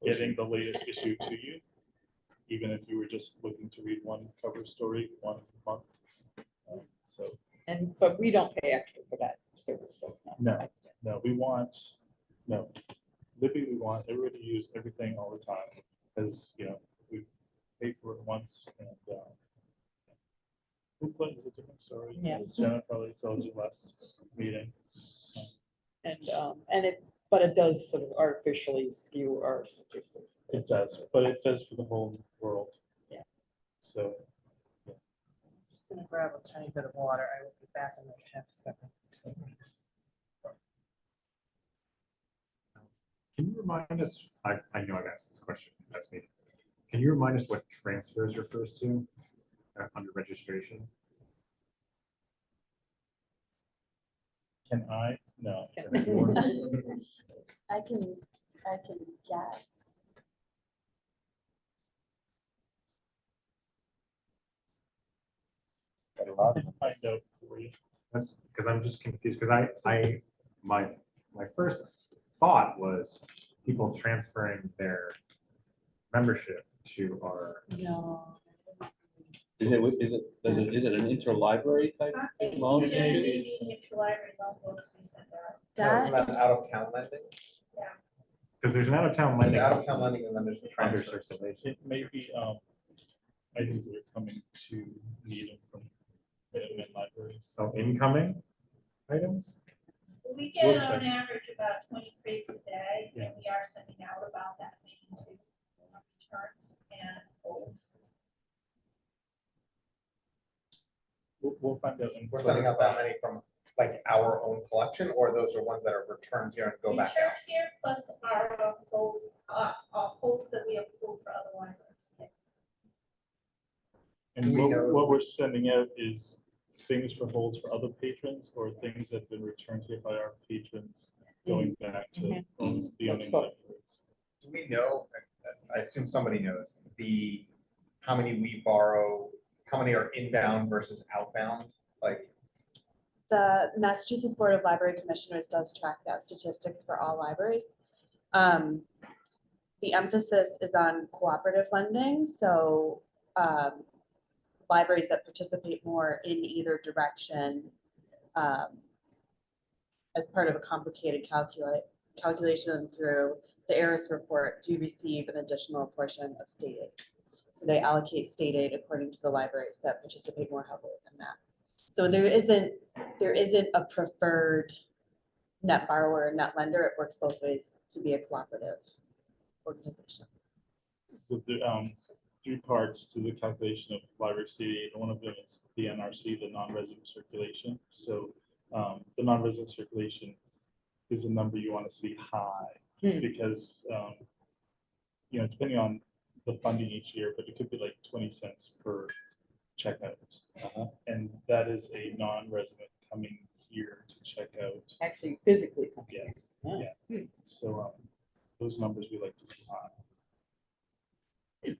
getting the latest issue to you, even if you were just looking to read one cover story one month. So But we don't pay extra for that service. So it's not No. extra. no, Libby, we want everybody to use everything all the time, because, we pay for it once, and Hoopla is a different story. Yeah. As Jenna probably told you last meeting. But it does sort of artificially skew our statistics. It does, but it does for the whole world. Yeah. So, Just gonna grab a tiny bit of water. I will be back in like half a second. Can you remind us, I know I've asked this question, that's me. Can you remind us what transfers refers to under registration? can I? No. Can- I can guess. Find out for you. That's because I'm just confused, because my first thought was people transferring their membership to our, No. Is it an interlibrary type loan issue? Interlibrary loan books we send out. Isn't That, that out of town lending? because there's an out-of-town There's lending out of town lending and then there's the under transfer. circulation. It may be items that are coming to Needham from Minuteman libraries. So incoming items? We We'll get check. on average about 20 crates a day, Yeah. and we are sending out about that many to returns and holds. We'll find out. and We're sending out that clarify. many from like our own collection, or those are ones that are returned here and go back Return out? here plus our holds that we have pulled for other libraries. And Do we know- what we're sending out is things for holds for other patrons, or things that have been returned here by our patrons going back to the owning That's both. libraries. Do we know, I assume somebody knows, how many we borrow, how many are inbound versus outbound? Like, the Massachusetts Board of Library Commissioners does track that statistics for all libraries. The emphasis is on cooperative lending, so libraries that participate more in either direction as part of a complicated calculation through the ARIS report do receive an additional portion of state aid. So they allocate state aid according to the libraries that participate more heavily in that. So there isn't a preferred net borrower, net lender. It works both ways to be a cooperative organization. So the 3 parts to the calculation of library state aid. One of them is the NRC, the non-resident circulation. So the non-resident circulation is a number you want to see high because depending on the funding each year, but it could be like 20 cents per checkout. And that is a non-resident coming here to check out. Actually, physically. Yes, Oh. yeah. So those numbers we like to see high. If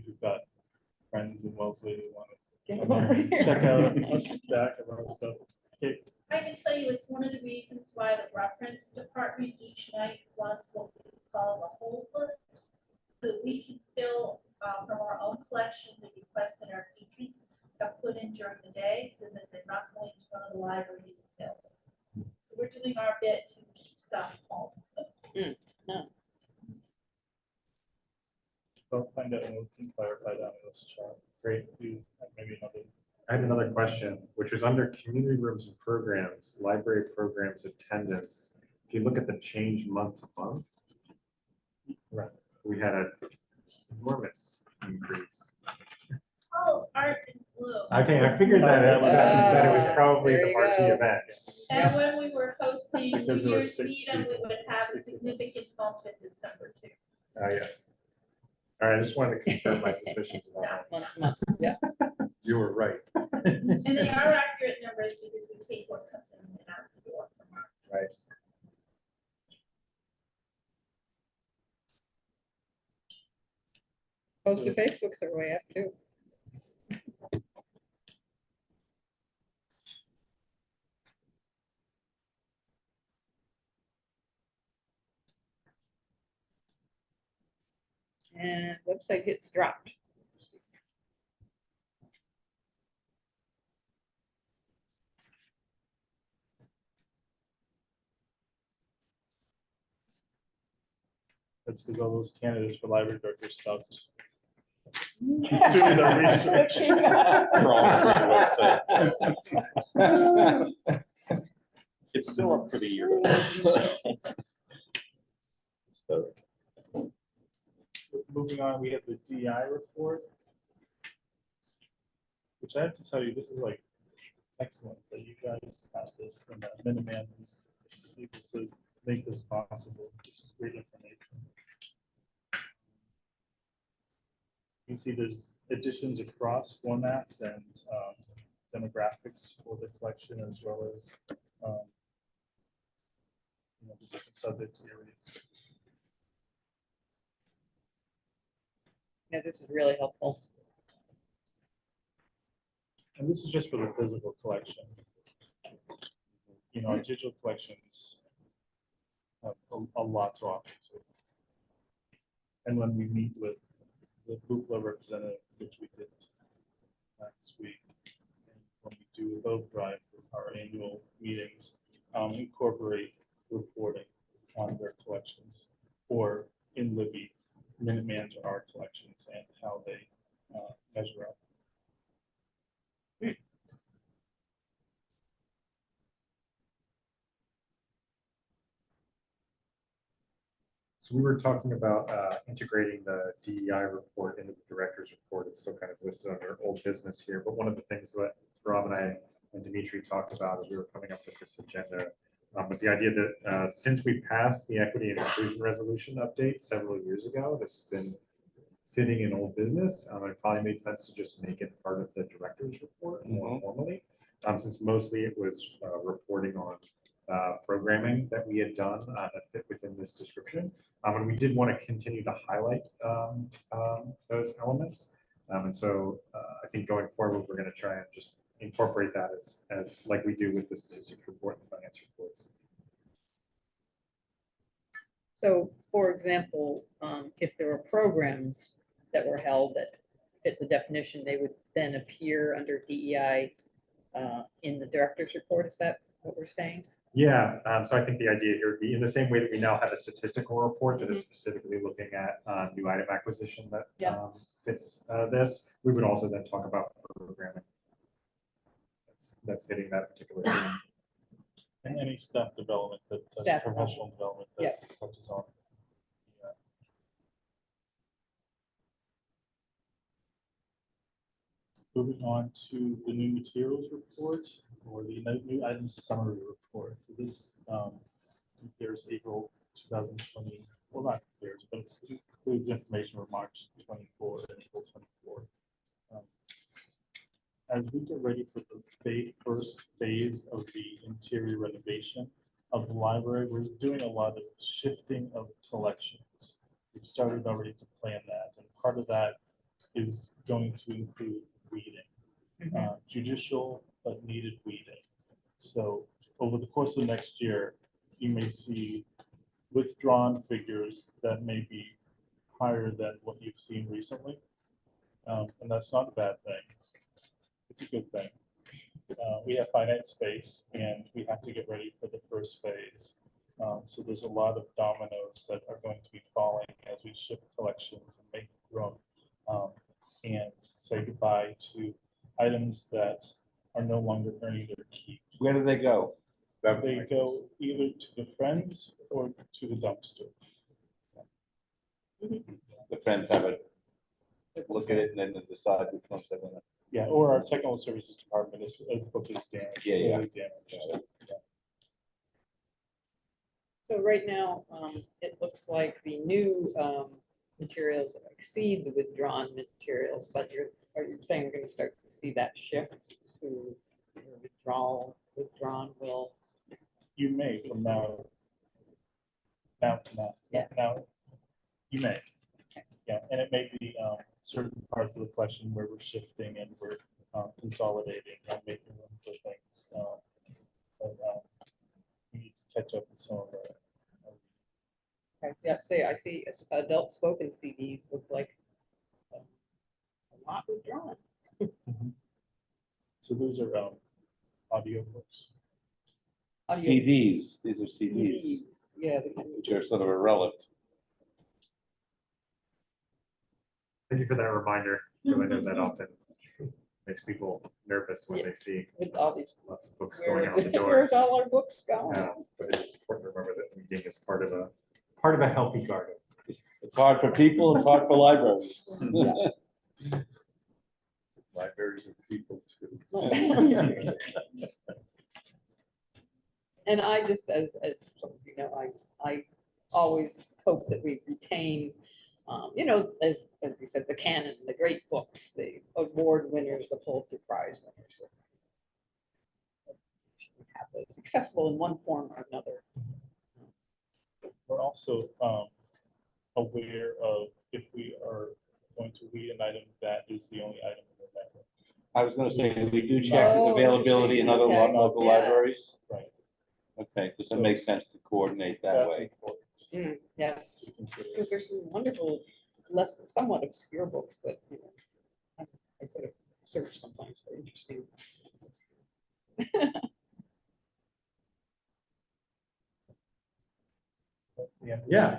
you've got friends in Wellesley who want to come over and check out a stack of our stuff. Okay, I can tell you, it's one of the reasons why the reference department each night runs what we call the hold list, so that we can fill from our own collection the requests that our patrons have put in during the day, so that they're not going to one of the library to fill. So we're doing our bit to keep stuff home. I'll find out and we can clarify that in this chart. Great, you have maybe another. I had another question, which was under community rooms and programs, library programs attendance. If you look at the change month to month, Right. we had an enormous increase. Oh, art and blue. I think I figured that it was probably There the you marquee go. event. And when we were hosting hosting New Because there were Year's 6 meeting, we people. would have a 6 people. significant bump in December too. Yes. All right, I just wanted to confirm my suspicions about that. Once a month, yeah. You were right. And they are accurate numbers because we take what comes in and out the door from our. Right. Post to Facebooks are way up too. And website hits dropped. That's because all those candidates for library director stopped doing their research. For all the website. It's still up for the year. So, Moving on, we have the DI report. Which I have to tell you, this is like excellent that you guys have this and that Minuteman is able to make this possible. This is great information. You can see there's additions across formats and demographics for the collection as well as the different subject areas. Yeah, this is really helpful. And this is just for the physical collection. Our digital collections have a lot to offer too. And when we meet with the Buchla representative, which we did last week, and when we do Vote Drive, our annual meetings, incorporate reporting on their collections, or in Libby, Minuteman's or our collections and how they measure up. So we were talking about integrating the DEI report into the director's report. It's still kind of listed under old business here, but one of the things that Rob and I and Dimitri talked about as we were coming up with this agenda was the idea that since we passed the equity and inclusion resolution update several years ago, this has been sitting in old business. It probably made sense to just make it part of the director's report more formally, since mostly it was reporting on programming that we had done that fit within this description. And we did want to continue to highlight those elements. And so I think going forward, we're going to try and just incorporate that as like we do with the statistics report and finance reports. So, for example, if there were programs that were held that fit the definition, they would then appear under DEI in the director's report. Is that what we're saying? Yeah, so I think the idea here would be in the same way that we now have a statistical report that is specifically looking at new item acquisition that fits this, we would also then talk about programming. That's hitting that particular theme. And any staff development that Staff professional development that touches on. Moving on to the new materials report or the new items summary report. So this compares April 2020, well, not compares, but it includes information from March 24 and April 24. As we get ready for the first phase of the interior renovation of the library, we're doing a lot of shifting of collections. We've started already to plan that, and part of that is going to include weeding, judicial but needed weeding. So over the course of the next year, you may see withdrawn figures that may be higher than what you've seen recently, and that's not a bad thing. It's a good thing. We have finite space and we have to get ready for the first phase. So there's a lot of dominoes that are going to be falling as we shift collections and make room and say goodbye to items that are no longer earning their keep. Where do they go? They go either to the Friends or to the dumpster. The Friends have a look at it and then decide which ones they're gonna. Yeah, or our technical services department is book is damaged. Yeah, yeah. Really damaged. So right now, it looks like the new materials exceed the withdrawn materials, but are you saying we're gonna start to see that shift to withdrawn will? You may from now to now. Yeah. Now, you may. Yeah, and it may be certain parts of the collection where we're shifting and we're consolidating and making room for things. But we need to catch up with some of the. Yeah, I see adult spoken CDs look like a lot withdrawn. So those are audiobooks. CDs, these are CDs, Yeah. which are sort of a relic. Thank you for that reminder. I know that often makes people nervous when they see With all these, lots of books going out the door. where's all our books going? But it's important to remember that reading is part of a healthy garden. It's hard for people, it's hard for libraries. Libraries are people too. And I just, as some of you know, I always hope that we retain, as we said, the canon, the great books, the award winners, the Pulitzer Prize winners. We have those accessible in one form or another. We're also aware of if we are going to read an item that is the only item in the network. I was gonna say, we do check Oh, availability in other okay. local Yeah. libraries. Right. Okay, does it make sense to coordinate that That's way? important Yes, to consider. because there's some wonderful, somewhat obscure books that, I sort of search sometimes for interesting. That's the end. Yeah.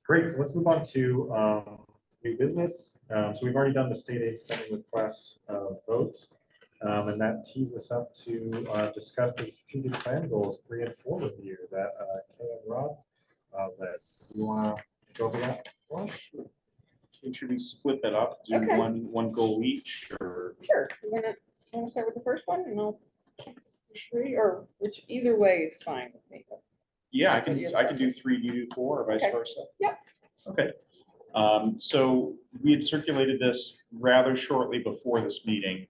Great, so let's move on to new business. So we've already done the state aid spending request vote. And that tees us up to discuss the strategic plan goals 3 and 4 review that Kay and Rob led. You want to go over that for us? Should we split that up, do Okay. one goal each, or? Sure, you wanna start with the first one and I'll three, or which, either way is fine with me. Yeah, I can do 3, you do 4, or vice Okay. versa. Yep. Okay. So we had circulated this rather shortly before this meeting,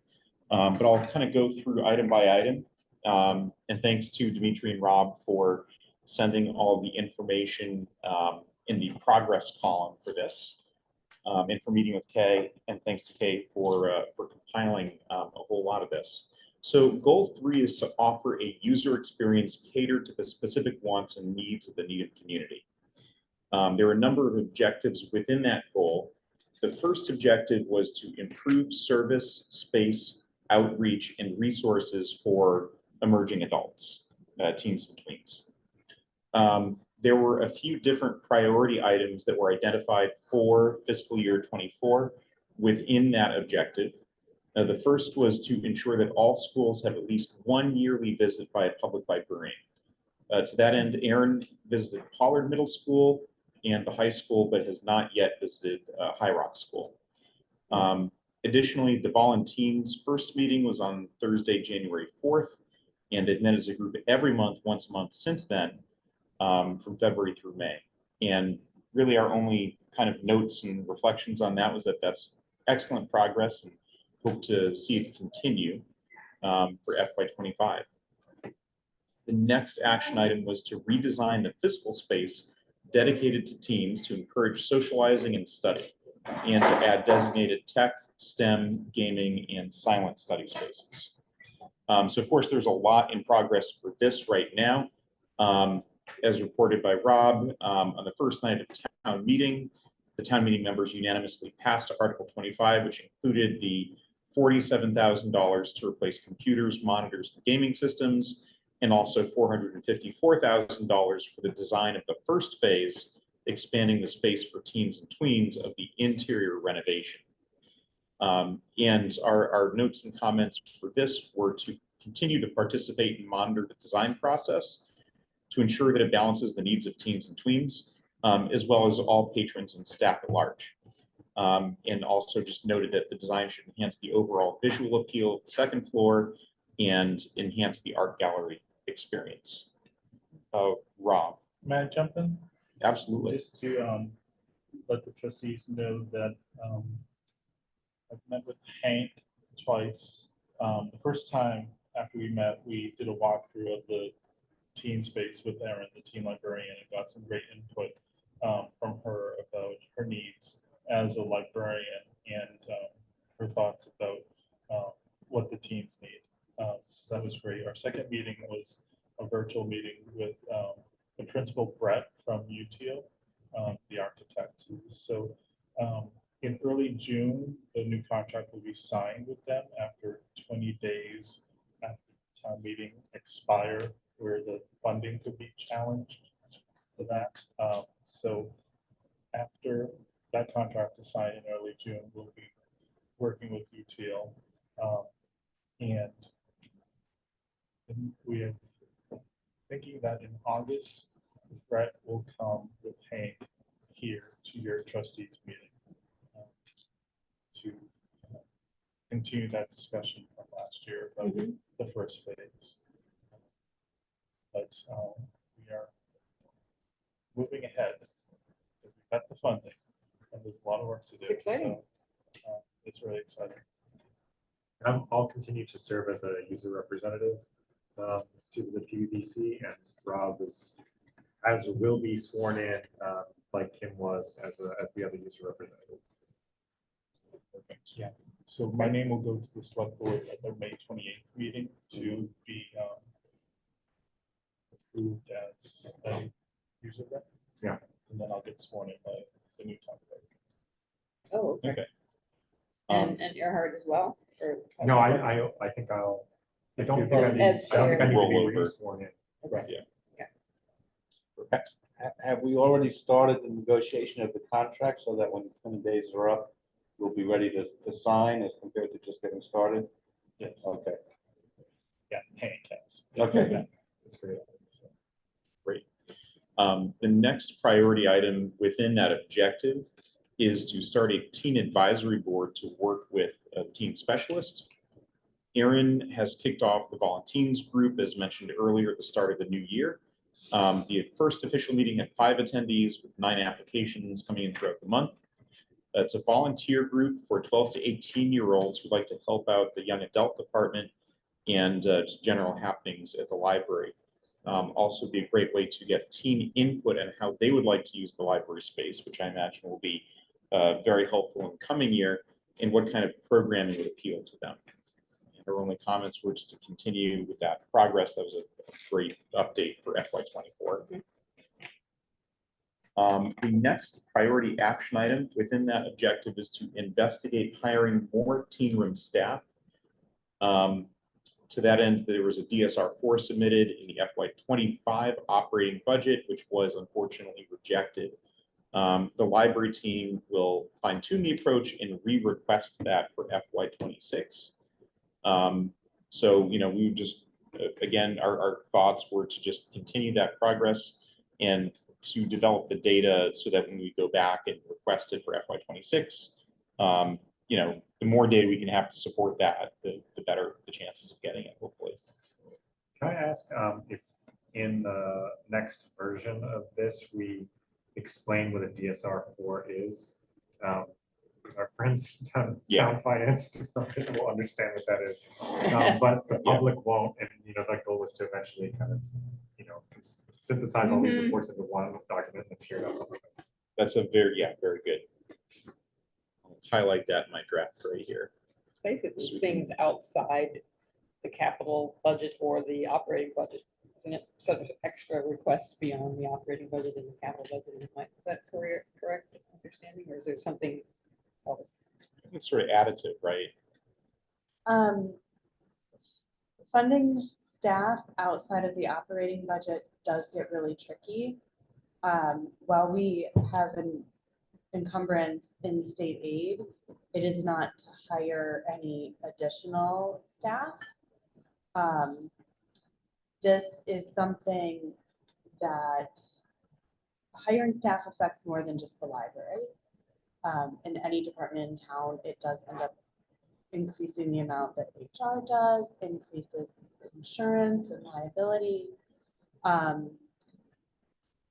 but I'll kind of go through item by item. And thanks to Dimitri and Rob for sending all the information in the progress column for this, and for meeting with Kay, and thanks to Kay for compiling a whole lot of this. So goal 3 is to offer a user experience catered to the specific wants and needs of the needed community. There are a number of objectives within that goal. The first objective was to improve service, space, outreach, and resources for emerging adults, teens and tweens. There were a few different priority items that were identified for fiscal year 24 within that objective. The first was to ensure that all schools have at least one yearly visit by a public librarian. To that end, Aaron visited Pollard Middle School and the high school, but has not yet visited High Rock School. Additionally, the Volunteers' first meeting was on Thursday, January 4th, and they've met as a group every month, once a month since then, from February through May. And really our only kind of notes and reflections on that was that that's excellent progress, and hope to see it continue for FY25. The next action item was to redesign the physical space dedicated to teens to encourage socializing and study, and to add designated tech, STEM, gaming, and silent study spaces. So of course, there's a lot in progress for this right now. As reported by Rob, on the first night of town meeting, the town meeting members unanimously passed Article 25, which included the $47,000 to replace computers, monitors, and gaming systems, and also $454,000 for the design of the first phase, expanding the space for teens and tweens of the interior renovation. And our notes and comments for this were to continue to participate and monitor the design process to ensure that it balances the needs of teens and tweens, as well as all patrons and staff at large. And also just noted that the design should enhance the overall visual appeal of the second floor and enhance the art gallery experience. Rob. May I jump in? Absolutely. Just to let the trustees know that I've met with Hank twice. The first time after we met, we did a walkthrough of the teen space with Erin, the teen librarian, and got some great input from her about her needs as a librarian and her thoughts about what the teens need. So that was great. Our second meeting was a virtual meeting with the principal Brett from UTO, the architect. So in early June, the new contract will be signed with them after 20 days after town meeting expire, where the funding could be challenged for that. So after that contract is signed in early June, we'll be working with UTL. And we are thinking that in August, Brett will come with Hank here to your trustees meeting to continue that discussion from last year about the first phase. But we are moving ahead. We've got the funding, and there's a lot of work to do. It's exciting. So, it's really exciting. I'll continue to serve as a user representative to the PVPC, and Rob will be sworn in, like Kim was as the other user representative. Perfect. Yeah. So my name will go to the select board at their May 28th meeting to be approved as a user rep. Yeah. And then I'll get sworn in by the new town clerk. Oh, okay. Okay. And Earhart as well? Or? No, I think I'll. I don't think I need. As I don't think I need to be Rollover. re-sworn in. Okay. Yeah. Have we already started the negotiation of the contract so that when 20 days are up, we'll be ready to sign as compared to just getting started? Yes. Okay, Yeah, Hank has. okay. That's great. Great. The next priority item within that objective is to start a teen advisory board to work with teen specialists. Erin has kicked off the Volunteens group, as mentioned earlier, at the start of the new year. The first official meeting had 5 attendees with 9 applications coming in throughout the month. It's a volunteer group for 12 to 18-year-olds who'd like to help out the young adult department and just general happenings at the library. Also be a great way to get teen input on how they would like to use the library space, which I imagine will be very helpful in the coming year, and what kind of programming would appeal to them. And our only comments were just to continue with that progress. That was a great update for FY24. The next priority action item within that objective is to investigate hiring more teen room staff. To that end, there was a DSR4 submitted in the FY25 operating budget, which was unfortunately rejected. The library team will fine-tune the approach and re-request that for FY26. So, we would just, again, our thoughts were to just continue that progress and to develop the data so that when we go back and request it for FY26, the more data we can have to support that, the better the chances of getting it, hopefully. Can I ask if in the next version of this, we explain what a DSR4 is? Because our friends town finance department will understand what that is, but the public won't. And that goal was to eventually kind of synthesize all these reports into one document and share that publicly. That's a very good. I'll highlight that in my draft right here. Basically, things outside the capital budget or the operating budget, isn't it? Sort of extra requests beyond the operating budget and the capital budget. Is that correct understanding, or is there something else? It's sort of additive, right? Funding staff outside of the operating budget does get really tricky. While we have an encumbrance in state aid, it is not to hire any additional staff. This is something that hiring staff affects more than just the library. In any department in town, it does end up increasing the amount that HR does, increases insurance and liability.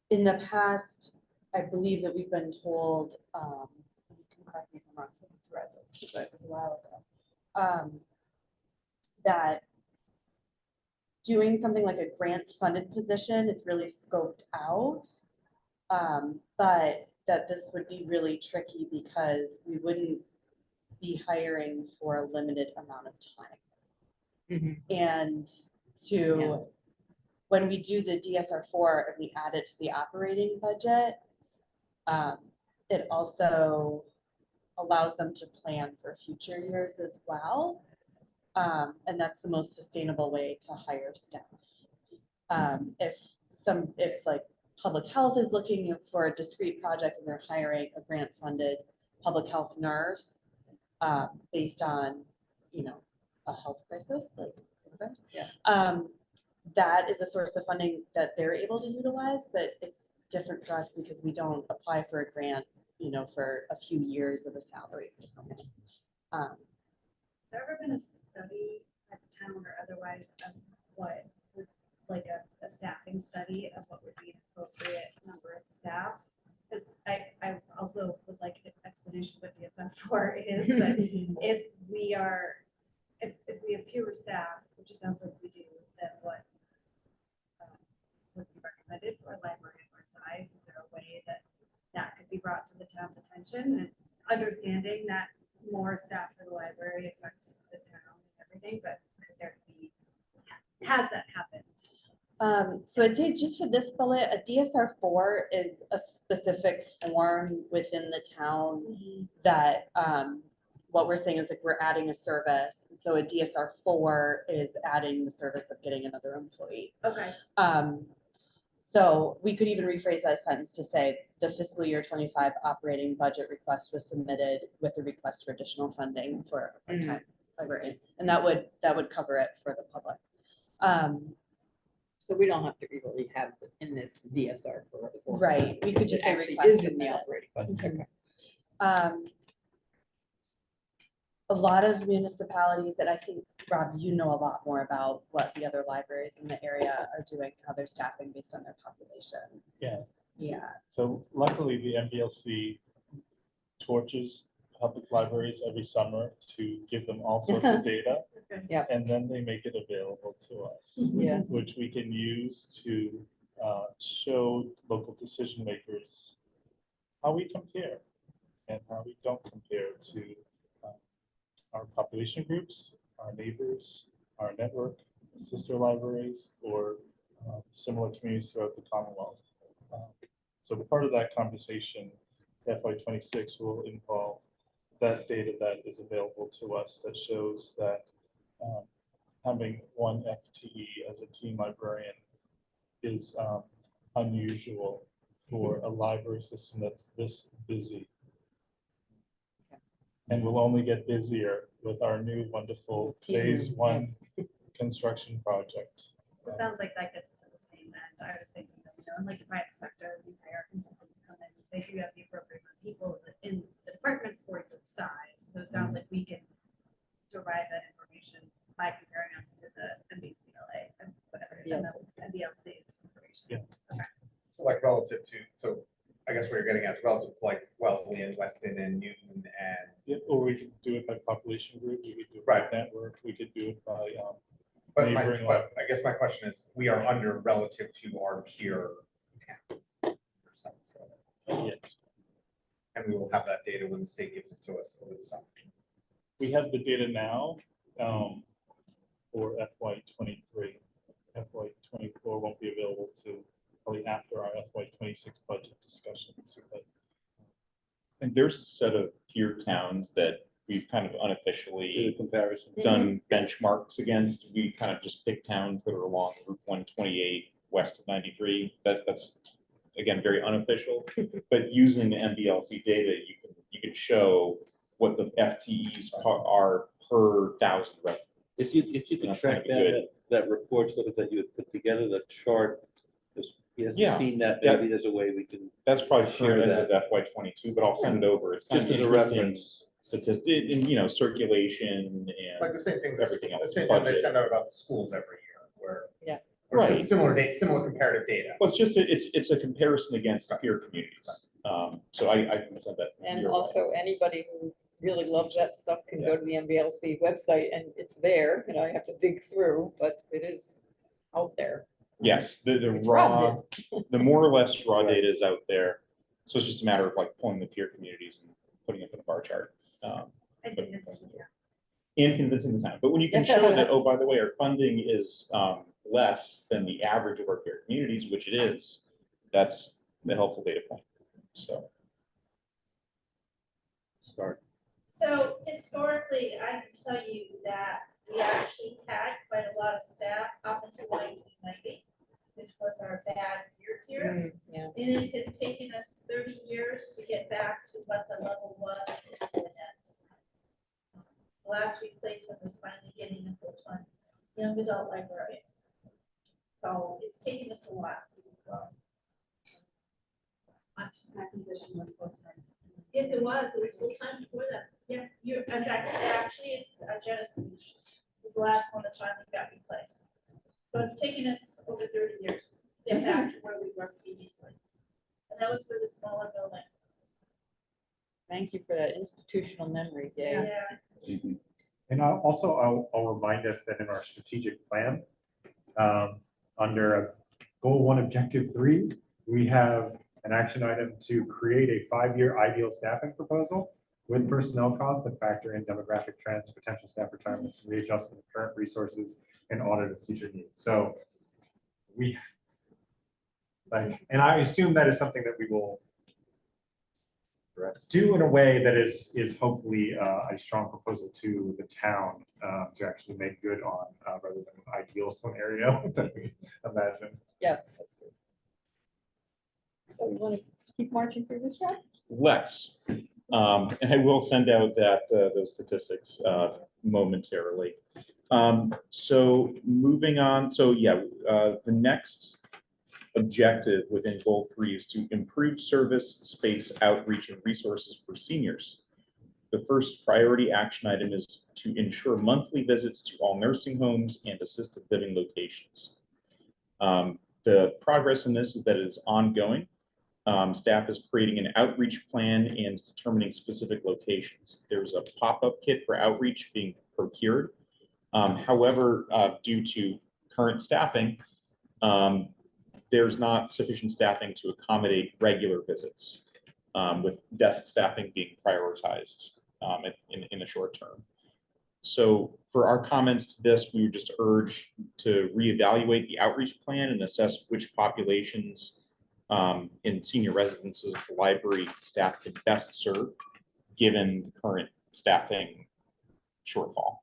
in the past, I believe that we've been told, you can correct me if I'm wrong, so I read those, but it was a while ago, that doing something like a grant-funded position is really scoped out, but that this would be really tricky because we wouldn't be hiring for a limited amount of time. Mhm. And to, when we do the DSR4 and we add it to the operating budget, it also allows them to plan for future years as well. And that's the most sustainable way to hire staff. If like public health is looking for a discrete project and they're hiring a grant-funded public health nurse, based on, you know, a health crisis, like, that is a source of funding that they're able to utilize, but it's different for us because we don't apply for a grant, you know, for a few years of a salary or something. Has there ever been a study at the town or otherwise of what would, like a staffing study of what would be an appropriate number of staff? Because I also would like an explanation what DSM-4 is, but if we have fewer staff, which it sounds like we do, then what would be recommended for a library of our size? Is there a way that that could be brought to the town's attention, and understanding that more staff for the library affects the town and everything, but could there be, has that happened? So I'd say just for this bullet, a DSR4 is a specific form within the town that what we're saying is like we're adding a service. So a DSR4 is adding the service of getting another employee. Okay. So we could even rephrase that sentence to say the fiscal year 25 operating budget request was submitted with a request for additional funding for a part-time librarian, and that would cover it for the public. So we don't have to really have it in this DSR for. Right, we could just say actually request is in the submitted. operating budget. Okay. A lot of municipalities that I think, Rob, you know a lot more about what the other libraries in the area are doing, how they're staffing based on their population. Yeah. Yeah. So luckily, the MBLC torches public libraries every summer to give them all sorts of data. Yeah. And then they make it available to us. Yes. Which we can use to show local decision makers how we compare and how we don't compare to our population groups, our neighbors, our network, sister libraries, or similar communities throughout the Commonwealth. So part of that conversation, FY26 will involve that data that is available to us that shows that having one FTE as a team librarian is unusual for a library system that's this busy. And will only get busier with our new wonderful phase 1 construction project. It sounds like that gets to the same end. I was thinking that, you know, in like the private sector, we hire consultants to come in and say, do you have the appropriate amount of people in the departments for your size? So it sounds like we can derive that information by comparing us to the MBCLA and whatever it is, and the MBLC's information. Yeah. Okay. So like relative to, so I guess what you're getting at is relative to like Wellesley and Weston and Newton and. Yeah, or we could do it by population group, we could do it Right. by network, we could do it by But neighboring I guess my question is, we are under relative to our peer towns. or some, so, yes. And we will have that data when the state gives it to us over the summer. We have the data now for FY23. FY24 won't be available to probably after our FY26 budget discussions. But And there's a set of peer towns that we've kind of Do the unofficially comparison. done benchmarks against. We kind of just pick towns that are along Route 128 west of 93. That's again very unofficial, but using the MBLC data, you can show what the FTEs are per 1,000 residents. If you could That's track kind of down that report sort of that you had put together, the chart, because he hasn't Yeah, seen that, that- maybe there's a way we can, That's probably Share current as of that. FY22, but I'll send it over. It's kind just of as a interesting reference. statistic and circulation Like and the same thing, everything the else, same thing they budget. send out about the schools every year, where. Yeah. Or Right. similar data, similar comparative data. Well, it's a comparison against peer communities. So I can send that. And your way. also, anybody who really loves that stuff can go to the MBLC website and it's there, you know, you have to dig through, but it is out there. Yes, the Which raw, Rob the more or less raw data is out there. So it's just a matter of like pulling the peer communities and putting it in a bar chart. I think it's, yeah. And convincing the town. But when you can show that, oh, by the way, our funding is less than the average of our peer communities, which it is, that's the helpful data point. So. Start. So historically, I can tell you that we actually had quite a lot of staff up until 1990, which was our bad year here. Yeah. And it has taken us 30 years to get back to what the level was before that. The last replacement was finally getting a full-time young adult librarian. So it's taken us a while. My position was full-time. Yes, it was full-time before that. Yeah, in fact, actually, it's Jenna's position. It's the last one that finally got replaced. So it's taken us over 30 years to get back to where we were previously. And that was for the smaller building. Thank you for that institutional memory, Dave. Yeah. And I'll remind us that in our strategic plan, under goal 1, objective 3, we have an action item to create a 5-year ideal staffing proposal with personnel costs that factor in demographic trends, potential staff retirements, readjustment of current resources, and audit of future needs. So and I assume that is something that we will do in a way that is hopefully a strong proposal to the town to actually make good on, rather than an ideal scenario that we imagine. Yeah. So you want to keep marching through this, Rob? Let's, and I will send out those statistics momentarily. So moving on, so yeah, the next objective within goal 3 is to improve service, space, outreach, and resources for seniors. The first priority action item is to ensure monthly visits to all nursing homes and assisted living locations. The progress in this is that it is ongoing. Staff is creating an outreach plan and determining specific locations. There's a pop-up kit for outreach being procured. However, due to current staffing, there's not sufficient staffing to accommodate regular visits, with desk staffing being prioritized in the short term. So for our comments to this, we would just urge to reevaluate the outreach plan and assess which populations in senior residences of the library staff can best serve, given the current staffing shortfall.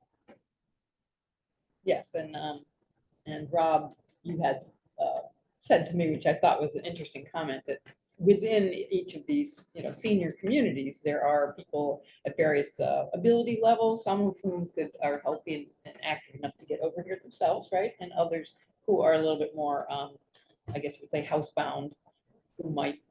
Yes, and Rob, you had said to me, which I thought was an interesting comment, that within each of these, senior communities, there are people at various ability levels, some of whom are healthy and active enough to get over here themselves, right? And others who are a little bit more, I guess we'd say housebound, who might,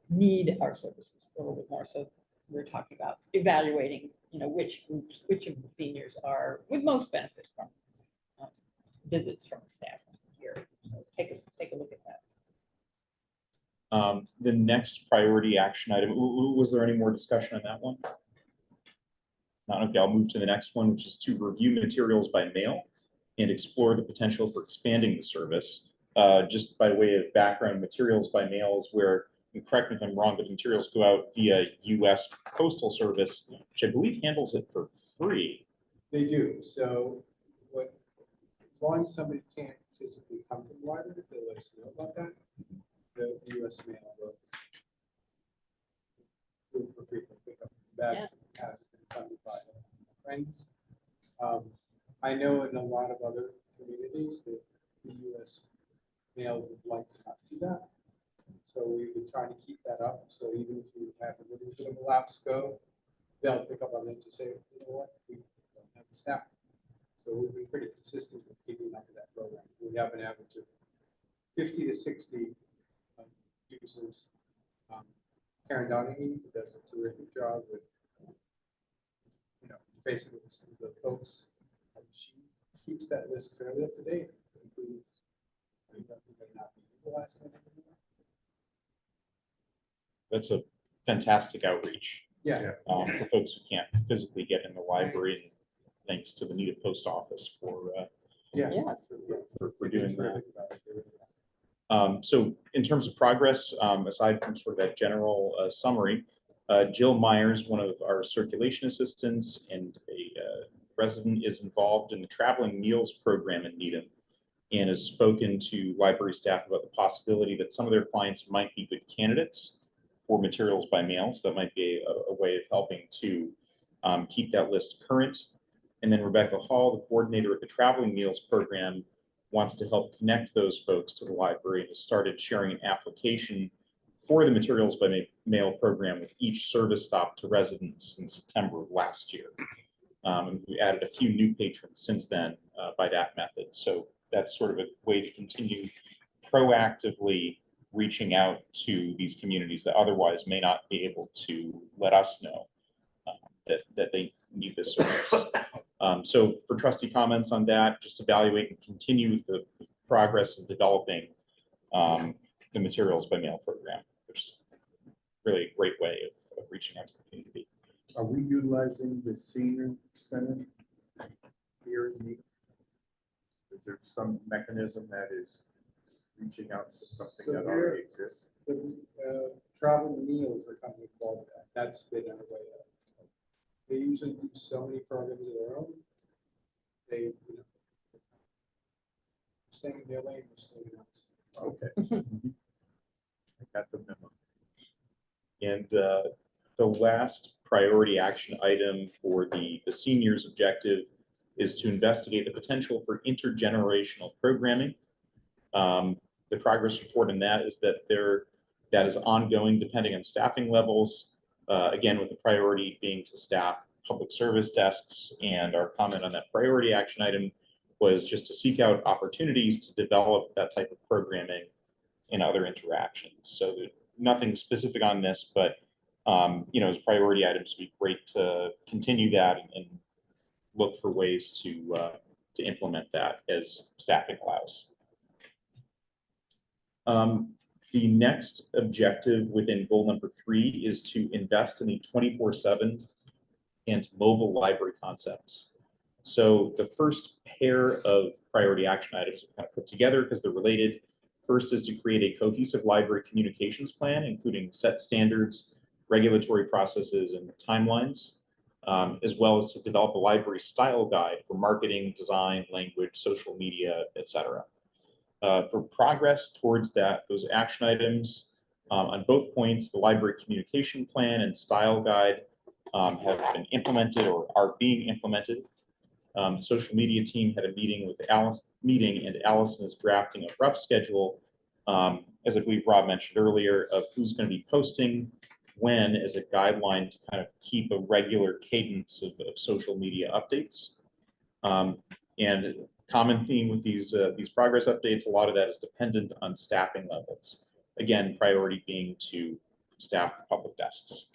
need our services a little bit more. So we're talking about evaluating, which groups, which of the seniors are would most benefit from visits from staff here. So take a look at that. The next priority action item, was there any more discussion on that one? Not okay, I'll move to the next one, which is to review materials by mail and explore the potential for expanding the service. Just by way of background, materials by mail is where, and correct me if I'm wrong, but materials go out via US Postal Service, which I believe handles it for free. They do, so as long as somebody can't physically come to the library, they'll let us know about that. The US mail will do it for frequent pickup. That's has been funded by friends. I know in a lot of other communities that the US mail would like to not do that. So we've been trying to keep that up. So even if you have a little bit of a lapse go, they'll pick up on it to say, you know what, we don't have the staff. So we've been pretty consistent with keeping up with that program. We have an average of 50 to 60 users. Karen Donahue does a terrific job with, basically the folks. She keeps that list fairly up to date. Includes May not be utilizing it anymore. That's a fantastic outreach. Yeah. For folks who can't physically get in the library, and thanks to the Needham Post Office for Yeah. Yes. doing that. So in terms of progress, aside from sort of that general summary, Jill Myers, one of our circulation assistants and a resident, is involved in the traveling meals program in Needham and has spoken to library staff about the possibility that some of their clients might be good candidates for materials by mail. So that might be a way of helping to keep that list current. And then Rebecca Hall, the coordinator of the traveling meals program, wants to help connect those folks to the library and has started sharing an application for the materials by mail program with each service stop to residents in September of last year. And we added a few new patrons since then by that method. So that's sort of a way to continue proactively reaching out to these communities that otherwise may not be able to let us know that they need this service. So for trustee comments on that, just evaluate and continue the progress of developing the materials by mail program, which is really a great way of reaching out to the community. Are we utilizing the senior center here in Needham? Is there some mechanism that is reaching out to something So that here- already exists? The travel meals are company called that. That's been our way of. They usually do so many programs of their own. They, you know, staying in their lane, we're staying in ours. Okay. I got the memo. And the last priority action item for the seniors objective is to investigate the potential for intergenerational programming. The progress report in that is that is ongoing depending on staffing levels. Again, with the priority being to staff public service desks, and our comment on that priority action item was just to seek out opportunities to develop that type of programming in other interactions. So nothing specific on this, but you know, as priority items, would be great to continue that and look for ways to implement that as staffing allows. The next objective within goal number 3 is to invest in the 24/7 and mobile library concepts. So the first pair of priority action items are kind of put together because they're related. First is to create a cohesive library communications plan, including set standards, regulatory processes, and timelines, as well as to develop a library style guide for marketing, design, language, social media, etc. For progress towards those action items, on both points, the library communication plan and style guide have been implemented or are being implemented. The social media team had a meeting with and Allison is drafting a rough schedule, as I believe Rob mentioned earlier, of who's going to be posting when as a guideline to kind of keep a regular cadence of social media updates. And common theme with these progress updates, a lot of that is dependent on staffing levels. Again, priority being to staff the public desks.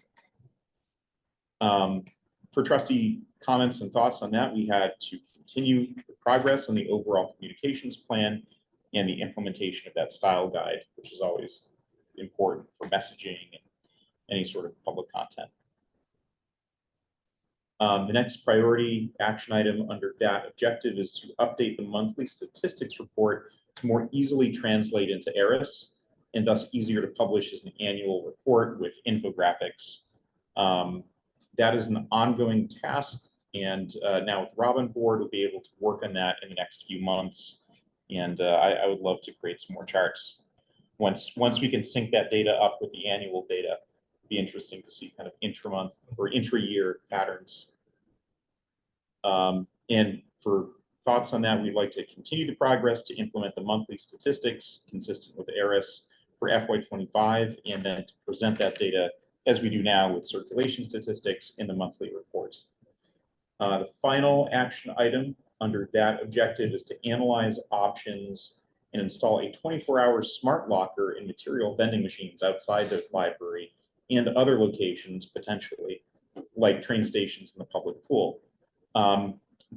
For trustee comments and thoughts on that, we had to continue the progress on the overall communications plan and the implementation of that style guide, which is always important for messaging and any sort of public content. The next priority action item under that objective is to update the monthly statistics report to more easily translate into ERIS and thus easier to publish as an annual report with infographics. That is an ongoing task, and now with Robin board, we'll be able to work on that in the next few months. And I would love to create some more charts. Once we can sync that data up with the annual data, it'd be interesting to see kind of intra-month or intra-year patterns. And for thoughts on that, we'd like to continue the progress to implement the monthly statistics consistent with ERIS for FY25, and then to present that data as we do now with circulation statistics in the monthly report. The final action item under that objective is to analyze options and install a 24-hour smart locker in material vending machines outside the library and other locations potentially, like train stations and the public pool.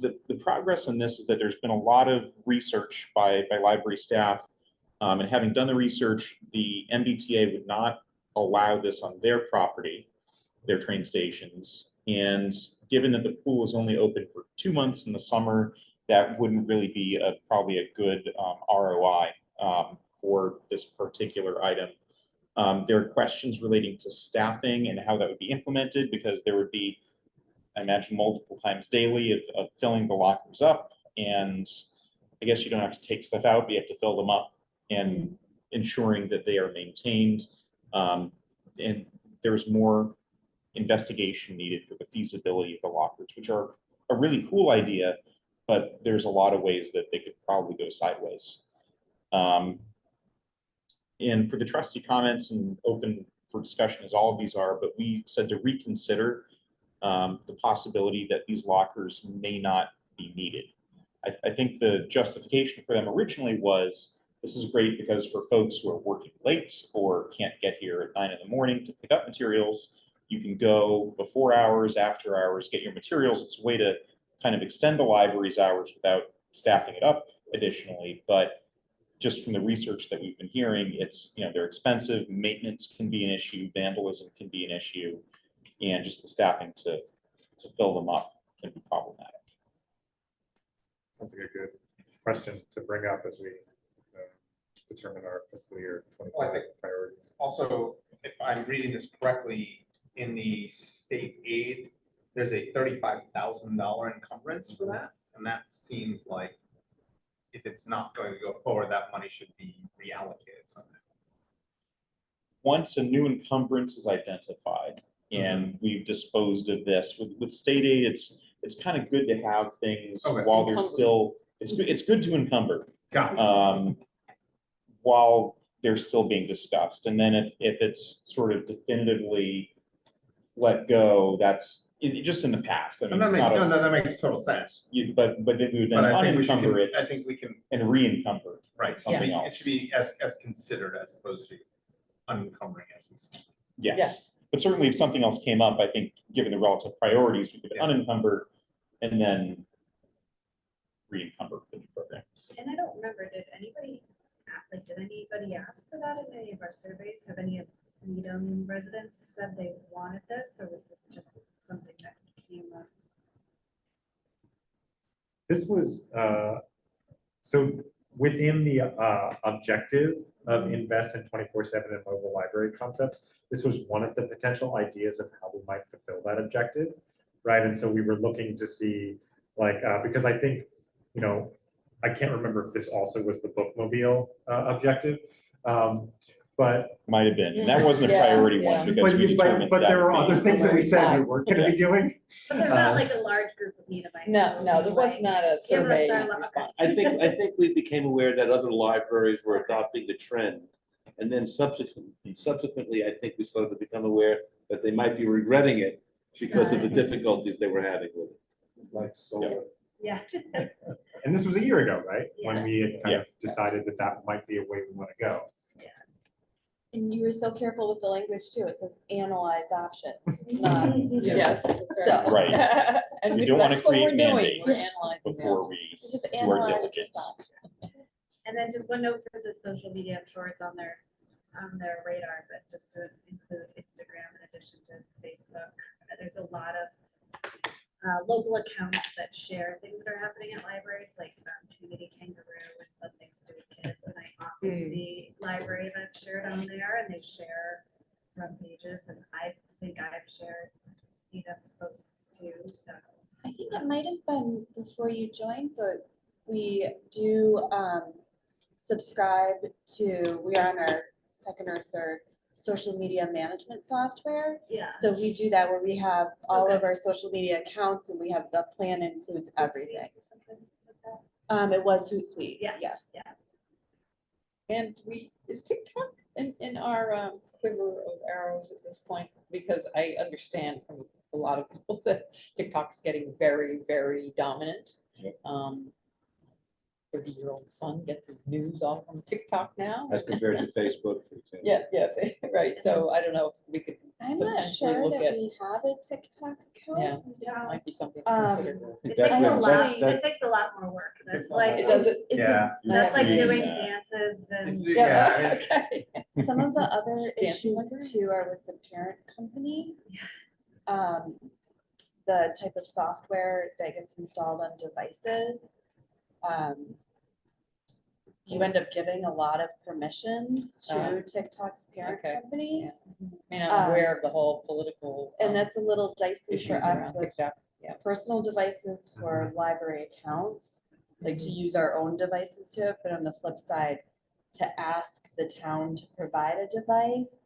The progress on this is that there's been a lot of research by library staff And having done the research, the MBTA would not allow this on their property, their train stations. And given that the pool is only open for 2 months in the summer, that wouldn't really be probably a good ROI for this particular item. There are questions relating to staffing and how that would be implemented, because there would be, I imagine, multiple times daily of filling the lockers up. And I guess you don't have to take stuff out, but you have to fill them up and ensuring that they are maintained. And there's more investigation needed for the feasibility of the lockers, which are a really cool idea, but there's a lot of ways that they could probably go sideways. And for the trustee comments, and open for discussion as all of these are, but we said to reconsider the possibility that these lockers may not be needed. I think the justification for them originally was, this is great because for folks who are working late or can't get here at 9 in the morning to pick up materials, you can go before hours, after hours, get your materials. It's a way to kind of extend the library's hours without staffing it up additionally. But just from the research that we've been hearing, it's, they're expensive, maintenance can be an issue, vandalism can be an issue, and just the staffing to fill them up can be problematic. Sounds like a good question to bring up as we determine our fiscal year 25 priorities. Also, if I'm reading this correctly, in the state aid, there's a $35,000 encumbrance for that. And that seems like if it's not going to go forward, that money should be reallocated somehow. Once a new encumbrance is identified and we've disposed of this, with state aid, it's kind of good to have things while they're still, it's good to encumber. While they're still being discussed. And then if it's sort of definitively let go, that's just in the past. I mean, that makes total sense. But then we would then unencumber it. I think we can. And re-encumber. Right. Something It else. should be as considered as opposed to unencumbering as we speak. Yes. But certainly if something else came up, I think given the relative priorities, we could unencumber and then re-encumber for the new program. And I don't remember, did anybody ask for that in any of our surveys? Have any of Needham residents said they wanted this, or was this just something that came up? This was, so within the objective of invest in 24/7 and mobile library concepts, this was one of the potential ideas of how we might fulfill that objective, right? And so we were looking to see, like, because I think, I can't remember if this also was the bookmobile objective, but might have been, and that wasn't a priority one because we determined but there were other things that we said we weren't going to be doing. But there's not like a large group of Needhamites. No, there was not a survey response. I think we became aware that other libraries were adopting the trend. And then subsequently, I think we started to become aware that they might be regretting it because of the difficulties they were having with it. It's like solar. Yeah. And this was a year ago, right? When Yeah. we had kind of decided that that might be a way we want to go. And you were so careful with the language too. It says analyze options, not. Yes. So. Right. And We don't want to that's what create we're doing. We're mandates analyzing before them. we Just do our analyze diligence. this option. And then just one note for the social media, I'm sure it's on their radar, but just to include Instagram in addition to Facebook. There's a lot of local accounts that share things that are happening at libraries, like Community Kangaroo and Fun Things to Do with Kids. And I often see library events shared on there, and they share front pages. And I think I've shared Needham's posts too. So I think it might have been before you joined, but we do subscribe to. We are on our second or third social media management software. Yeah. So we do that where we have all of our social media accounts, and we have the plan includes everything. It was Hootsuite. Yeah. Yes. Yeah. And is TikTok in our quiver of arrows at this point? Because I understand from a lot of people that TikTok's getting very, very dominant. Yep. 30-year-old son gets his news all from TikTok now. As compared to Facebook, for example. Yeah, right. So I don't know if we could I'm not potentially sure look that at, we have a TikTok account. Yeah. might be something to Um, consider. It That's takes a what- lot, It takes a lot more work. It takes That's a lot like, more It does it. it's, Yeah. that's like Reading doing that. dances and. Yeah, it's- Okay. some of the other Dancing issues library? too are with the parent company. The type of software that gets installed on devices. You end up giving a lot of permissions to TikTok's parent Okay. company. Yeah. I mean, I'm aware of the whole political. And that's a little dicey issues for us around with TikTok. Yeah. personal devices for library accounts, like to use our own devices to it, but on the flip side, to ask the town to provide a device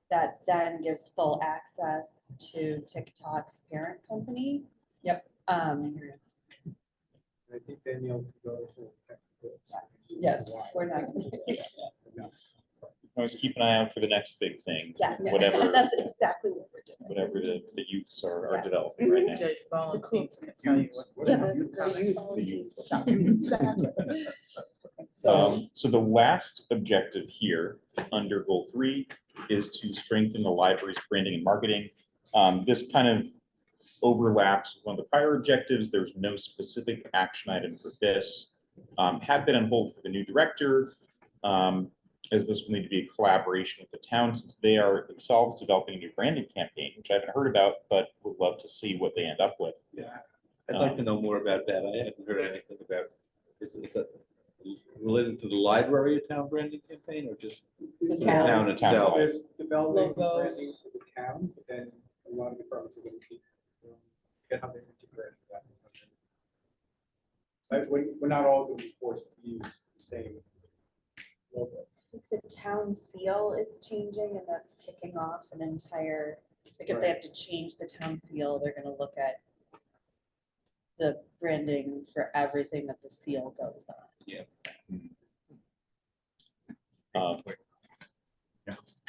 that then gives full access to TikTok's parent company. Yep. I think Danielle could go to technical. explanations Yes. as to why. We're not. Always keep an eye out for the next big thing. Yes, Whatever, that's exactly what we're doing. whatever the youths are Yes. developing right now. The cool- volunteers can tell you what Yeah, are the coming. youths. Exactly. So the last objective here, under goal 3, is to strengthen the library's branding and marketing. This kind of overlaps with one of the prior objectives. There's no specific action item for this. Have been on hold for the new director, as this will need to be a collaboration with the town, since they are themselves developing a new branding campaign, which I haven't heard about, but would love to see what they end up with. Yeah, I'd like to know more about that. I haven't heard anything about, is it related to the library of town branding campaign or just The the town. town itself? There's developing Logos. branding for the town, but then a lot of the departments are gonna keep, get how they integrate that. But we're not all gonna be forced to use the same logo. The town seal is changing and that's kicking off an entire, like if they have to change the town seal, they're gonna look at the branding for everything that the seal goes on.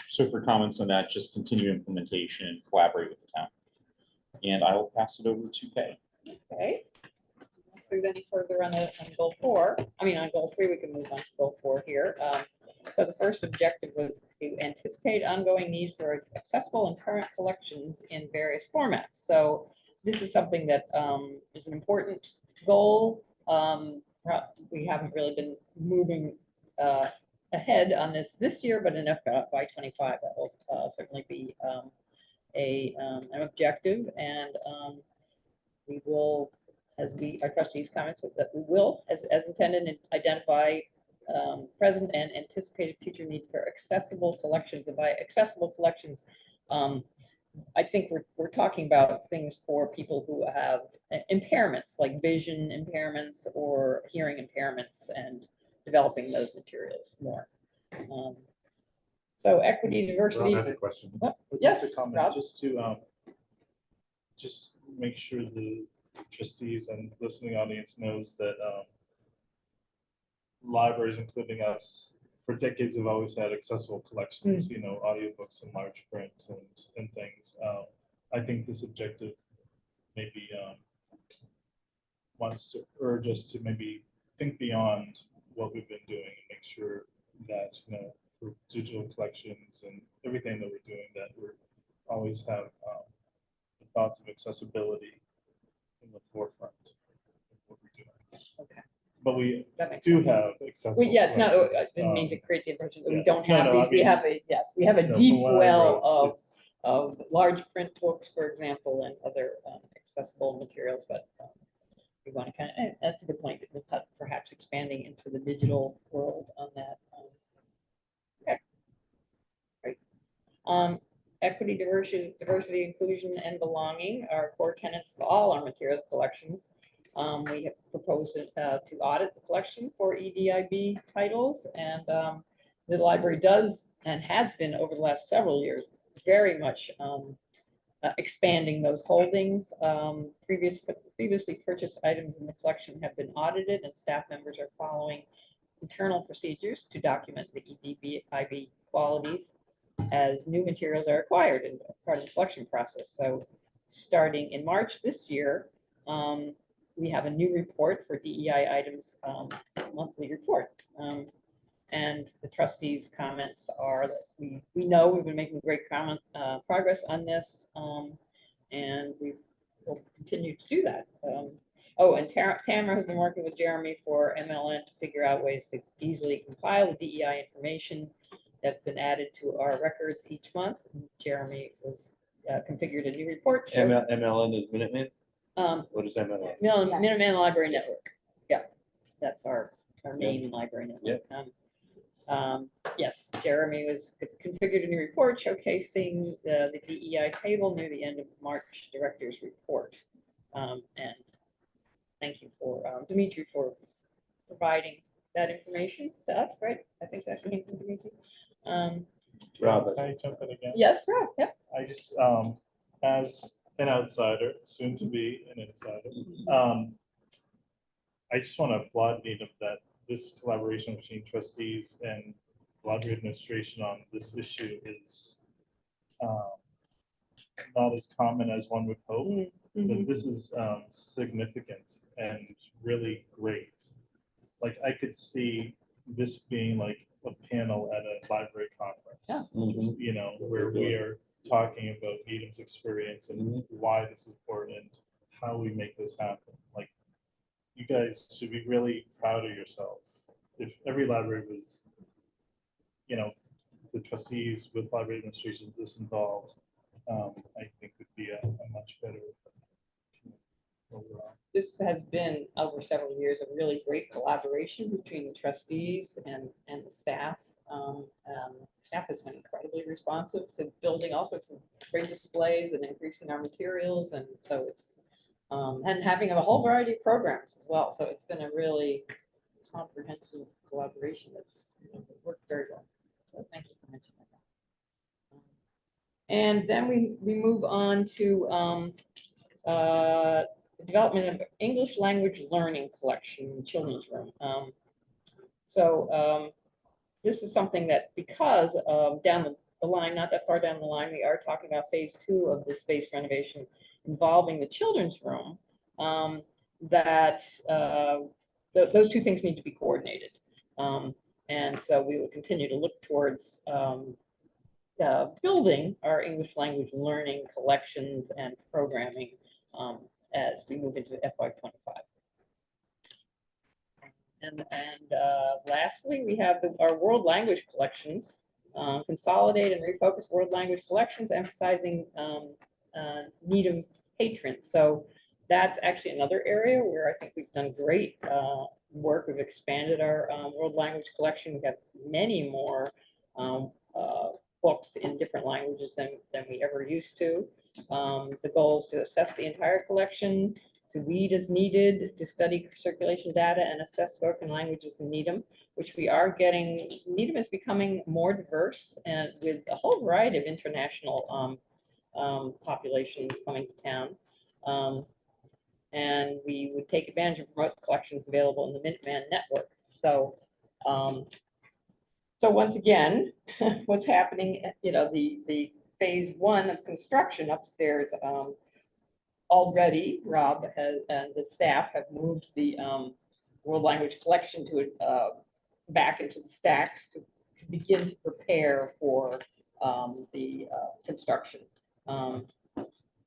So for comments on that, just continue implementation and collaborate with the town. And I will pass it over to Kay. Okay. Move any further on goal 4. I mean, on goal 3, we can move on to goal 4 here. So the first objective was to anticipate ongoing needs for accessible and current collections in various formats. So this is something that is an important goal. We haven't really been moving ahead on this year, but in FY25, that will certainly be an objective, and we will, as our trustees comments, that we will, as intended, identify present and anticipated future needs for accessible collections. And by accessible collections, I think we're talking about things for people who have impairments, like vision impairments or hearing impairments, and developing those materials more. So equity, diversity. Rob has a question. Yes, Just a comment, Rob? just to, just make sure the trustees and listening audience knows that, libraries, including us, for decades have always had accessible collections, you know, audiobooks and large print and things. I think this objective maybe wants to urge us to maybe think beyond what we've been doing and make sure that, you know, for digital collections and everything that we're doing, that we're always have the thoughts of accessibility in the forefront of what we're doing. Okay. But we That makes do sense. have accessible. Well, yeah, it's not, I collections, didn't mean to create the impression that we yeah. don't No, have no, I these. We mean, have we have a you know, deep from what I well wrote, it's- of large print books, for example, and other accessible materials, but we want to kind of, that's a good point, perhaps expanding into the digital world on that. Okay. Great. Equity, diversity, inclusion, and belonging are core tenets of all our material collections. We have proposed to audit the collection for EDIB titles, and the library does and has been over the last several years very much expanding those holdings. Previously purchased items in the collection have been audited, and staff members are following internal procedures to document the EDIB qualities as new materials are acquired and part of the collection process. So starting in March this year, we have a new report for DEI items, monthly report. And the trustees' comments are that we know we've been making great progress on this, and we will continue to do that. Oh, and Tamara has been working with Jeremy for MLN to figure out ways to easily compile the DEI information that's been added to our records each month. Jeremy was configured a new report. MLN is Minuteman? Um, What is MLN? Minuteman Library Network. Yeah, that's our main library network. Yes, Jeremy was configured a new report showcasing the DEI table near the end of March director's report. And thank you for Dimitri for providing that information to us, right? I think that came from Dimitri. Rob, Can I jump in again? Yes, Rob, yep. I just, as an outsider, soon to be an insider, I just want to applaud Needham that this collaboration between trustees and library administration on this issue is not as common as one would hope. But this is significant and really great. Like I could see this being like a panel at a library conference. Yeah. You know, where we are talking about Needham's experience and why this is important, how we make this happen. Like you guys should be really proud of yourselves. If every library was, you know, the trustees with library administration this involved, I think would be a much better overall. This has been over several years a really great collaboration between the trustees and the staff. Staff has been incredibly responsive to building all sorts of great displays and increasing our materials, and so it's and having a whole variety of programs as well. So it's been a really comprehensive collaboration that's worked very well. So thank you for mentioning that. And then we move on to the development of English language learning collection in children's room. This is something that because down the line, not that far down the line, we are talking about phase 2 of the space renovation involving the children's room, those two things need to be coordinated. And so we will continue to look towards building our English language learning collections and programming as we move into FY25. And lastly, we have our world language collections, consolidate and refocus world language collections, emphasizing Needham patrons. So that's actually another area where I think we've done great work. We've expanded our world language collection. We have many more books in different languages than we ever used to. The goal is to assess the entire collection, to read as needed, to study circulation data and assess spoken languages in Needham, which we are getting. Needham is becoming more diverse and with a whole variety of international populations coming to town. And we would take advantage of remote collections available in the Minuteman network. So, so once again, what's happening, you know, the phase 1 of construction upstairs, already Rob has, and the staff have moved the world language collection to back into the stacks to begin to prepare for the construction,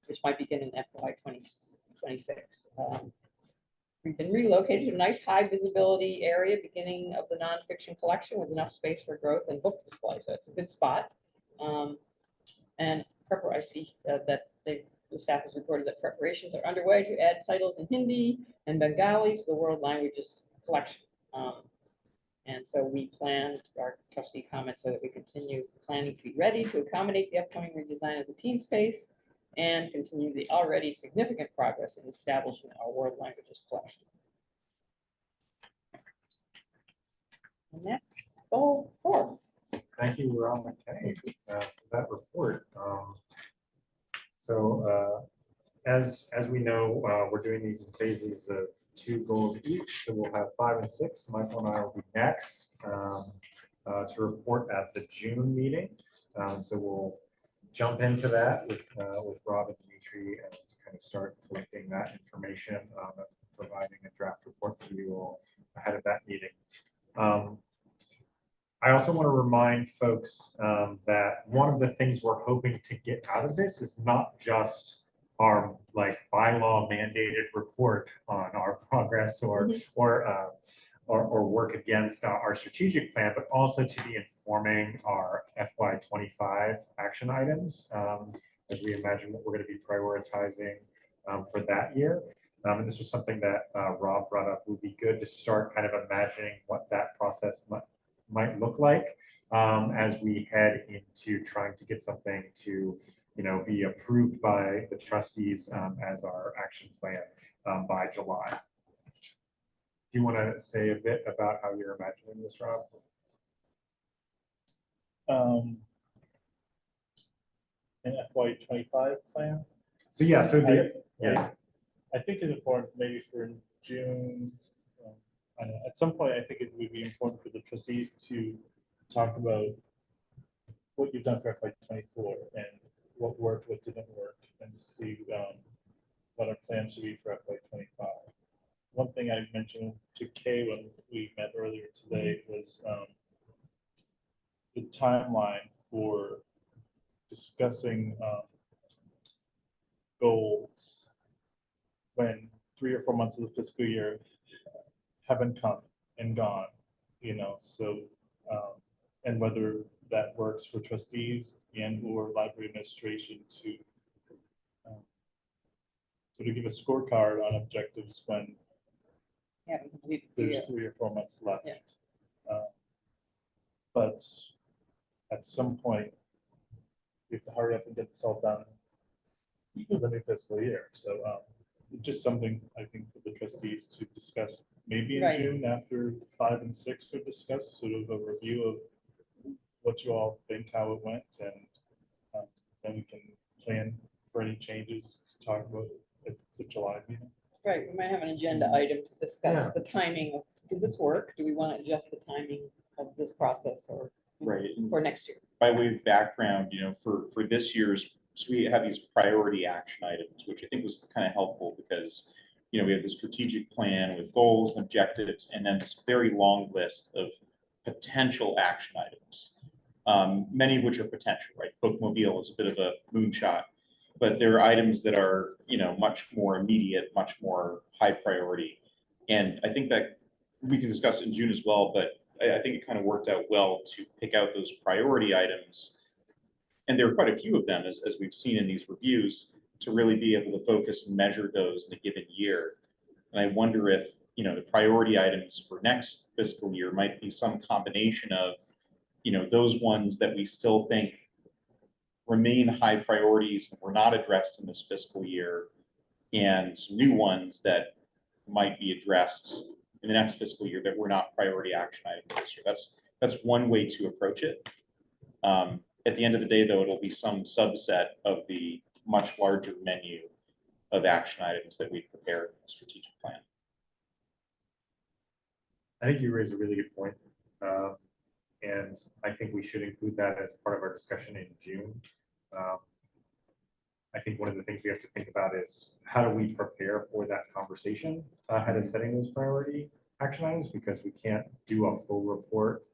which might begin in FY26. We've been relocated to a nice high visibility area beginning of the nonfiction collection with enough space for growth and book display. So it's a good spot. And I see that the staff has reported that preparations are underway to add titles in Hindi and Bengali to the world languages collection. And so we planned our trustee comments so that we continue planning to be ready to accommodate the upcoming redesign of the teen space and continue the already significant progress in establishing our world languages collection. And that's goal 4. Thank you, Rob McKay, for that report. As we know, we're doing these in phases of 2 goals each, so we'll have 5 and 6. Michael and I will be next to report at the June meeting. So we'll jump into that with Rob and Dimitri and kind of start collecting that information, providing a draft report for you all ahead of that meeting. I also want to remind folks that one of the things we're hoping to get out of this is not just our like bylaw mandated report on our progress or work against our strategic plan, but also to be informing our FY25 action items as we imagine what we're going to be prioritizing for that year. And this was something that Rob brought up. Would be good to start kind of imagining what that process might look like as we head into trying to get something to, be approved by the trustees as our action plan by July. Do you want to say a bit about how you're imagining this, Rob? An FY25 plan. So yeah, so yeah. I think it's important maybe for June. I don't know, at some point, I think it would be important for the trustees to talk about what you've done for FY24 and what worked, what didn't work, and see what our plan should be for FY25. One thing I mentioned to Kay when we met earlier today was the timeline for discussing goals when 3 or 4 months of the fiscal year haven't come and gone, so and whether that works for trustees and or library administration to sort of give a scorecard on objectives when there's 3 or 4 months left. Yeah. But at some point, we have to hurry up and get this all done for the new fiscal year. So just something I think for the trustees to discuss, maybe in Right. June after 5 and 6 to discuss sort of a review of what you all think, how it went, and then we can plan for any changes to talk about at the July meeting. Right, we might have an agenda item to discuss the timing of, did this work? Do we want to adjust the timing of this process or Right. for next year? By way of background, for this year's, so we have these priority action items, which I think was kind of helpful because, we have the strategic plan with goals and objectives, and then this very long list of potential action items, many of which are potential, right? Bookmobile is a bit of a moonshot, but there are items that are, much more immediate, much more high priority. And I think that we can discuss it in June as well, but I think it kind of worked out well to pick out those priority items. And there are quite a few of them, as we've seen in these reviews, to really be able to focus and measure those in a given year. And I wonder if, the priority items for next fiscal year might be some combination of, those ones that we still think remain high priorities and were not addressed in this fiscal year, and some new ones that might be addressed in the next fiscal year that were not priority action items this year. That's one way to approach it. At the end of the day, though, it'll be some subset of the much larger menu of action items that we've prepared in the strategic plan. I think you raise a really good point. And I think we should include that as part of our discussion in June. I think one of the things we have to think about is how do we prepare for that conversation ahead of setting those priority action items, because we can't do a full report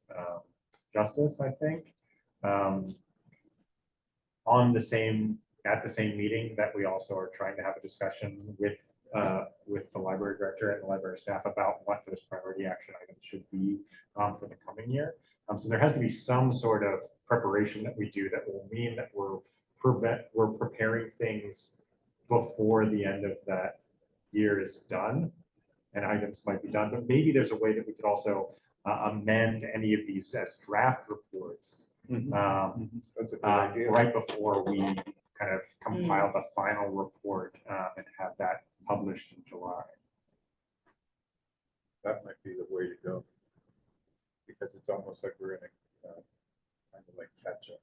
justice, I think. At the same meeting that we also are trying to have a discussion with the library director and the library staff about what those priority action items should be for the coming year. So there has to be some sort of preparation that we do that will mean that we're preparing things before the end of that year is done, and items might be done. But maybe there's a way that we could also amend any of these as draft reports That's a good idea. right before we kind of compile the final report and have that published in July. That might be the way to go. Because it's almost like we're in a kind of like catch up.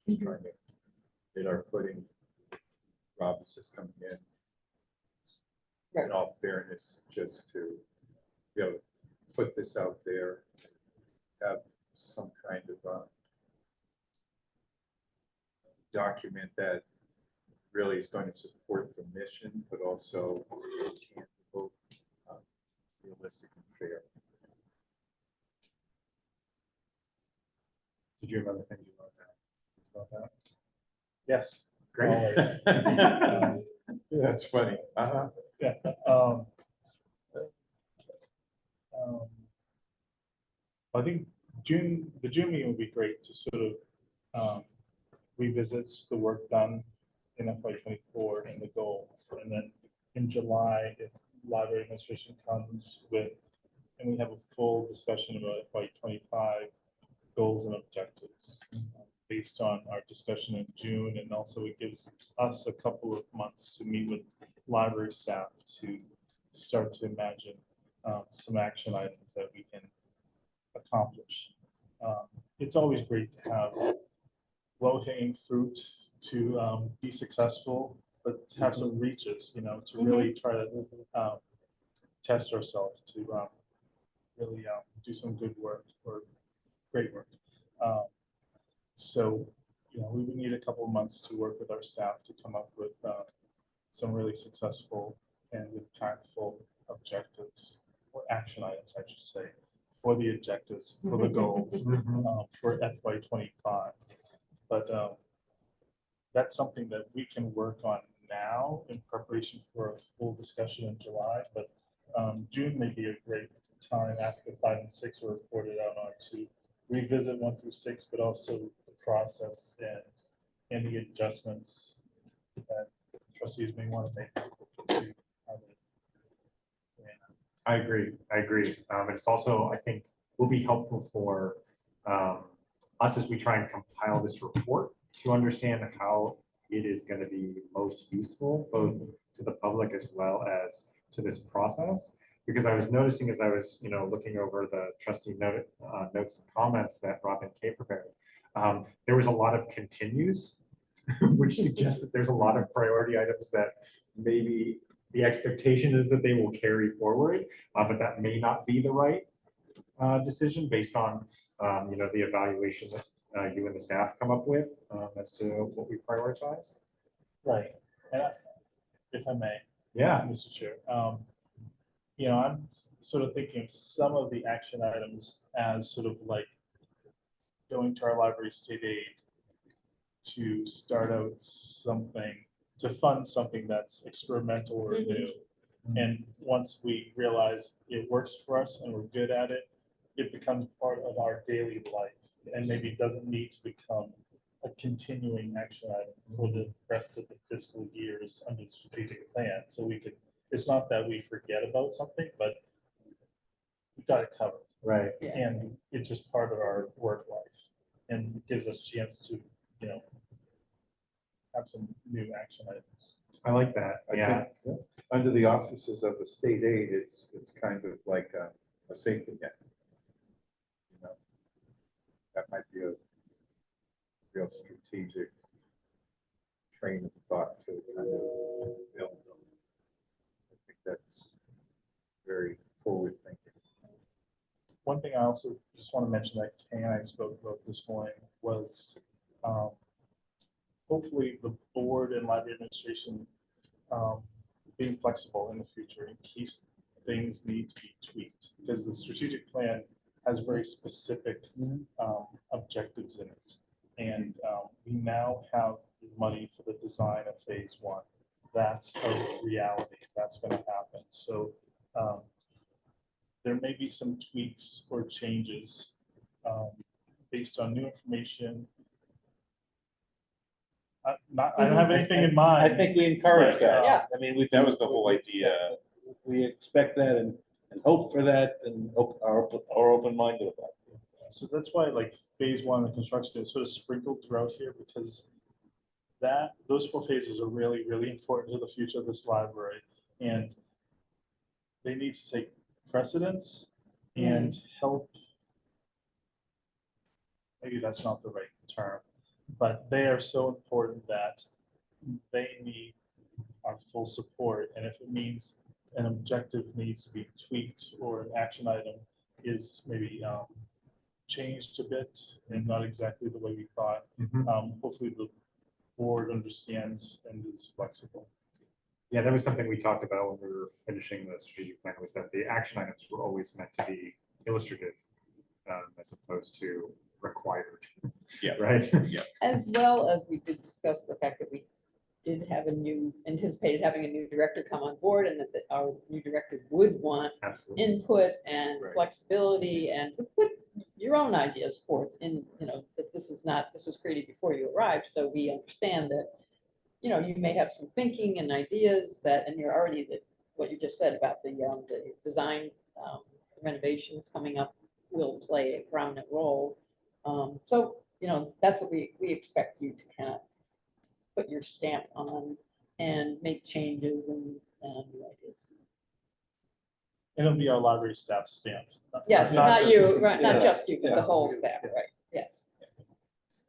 Just trying to get our footing. Rob is just coming in. Right. In all fairness, just to, put this out there, have some kind of document that really is going to support the mission, but also is tangible, realistic and fair. you have other things you want to say about that? Yes. Great. Always. That's funny. Yeah. I think the June meeting would be great to sort of revisit the work done in FY24 and the goals. And then in July, if library administration comes with, and we have a full discussion about FY25 goals and objectives based on our discussion in June. And also it gives us a couple of months to meet with library staff to start to imagine some action items that we can accomplish. It's always great to have low-hanging fruit to be successful, but to have some reaches, to really try to test ourselves, to really do some good work or great work. So, we would need a couple of months to work with our staff to come up with some really successful and impactful objectives or action items, I should say, for the objectives, for the goals, for FY25. But that's something that we can work on now in preparation for a full discussion in July. But June may be a great time after 5 and 6 are reported out on to revisit 1 through 6, but also the process and any adjustments that trustees may want to make. I agree. And it's also, I think, will be helpful for us as we try and compile this report to understand how it is going to be most useful, both to the public as well as to this process. Because I was noticing as I was, looking over the trustee notes and comments that Robin K prepared, there was a lot of continues, which suggests that there's a lot of priority items that maybe the expectation is that they will carry forward, but that may not be the right decision based on, the evaluation that you and the staff come up with as to what we prioritize. Right. And if I may, Yeah, Mr. Chair, I'm sort of thinking some of the action items as sort of like going to our library state aid to start out something, to fund something that's experimental or new. And once we realize it works for us and we're good at it, it becomes part of our daily life and maybe doesn't need to become a continuing action item for the rest of the fiscal years under the strategic plan. So it's not that we forget about something, but we got it covered. right. And it's just part of our work life and it gives us a chance to, have some new action items. I like that. I think under the auspices of the state aid, it's kind of like a safety net. That might be a real strategic train of thought to kind of build on. I think that's very forward thinking. One thing I also just want to mention that Kay and I spoke about this morning was hopefully the board and library administration being flexible in the future in case things need to be tweaked, because the strategic plan has very specific objectives in it. And we now have money for the design of phase 1. That's a reality. That's going to happen. So there may be some tweaks or changes based on new information. I don't have anything in mind. I think we encourage that. Yeah. I mean, That was the whole idea. we expect that and hope for that and are open-minded about it. So that's why like phase 1 of the construction is sort of sprinkled throughout here, because those 4 phases are really, really important to the future of this library. And they need to take precedence and help. Maybe that's not the right term, but they are so important that they need our full support. And if it means an objective needs to be tweaked or an action item is maybe changed a bit and not exactly the way we thought, hopefully the board understands and is flexible. Yeah, that was something we talked about when we were finishing the strategic plan, was that the action items were always meant to be illustrative as opposed to required. Yeah. Right? As well as we did discuss the fact that we did have anticipated having a new director come on board, and that our new director would want Absolutely. input and Right. flexibility and put your own ideas forth in, that this was created before you arrived. So we understand that, you may have some thinking and ideas and you're already, what you just said about the design renovations coming up will play a prominent role. So, that's what we expect you to kind of put your stamp on and make changes and new ideas. It'll be our library staff stamp. Yes, Not not just- you, right, not yeah, just you, but the yeah. whole staff, right, yes.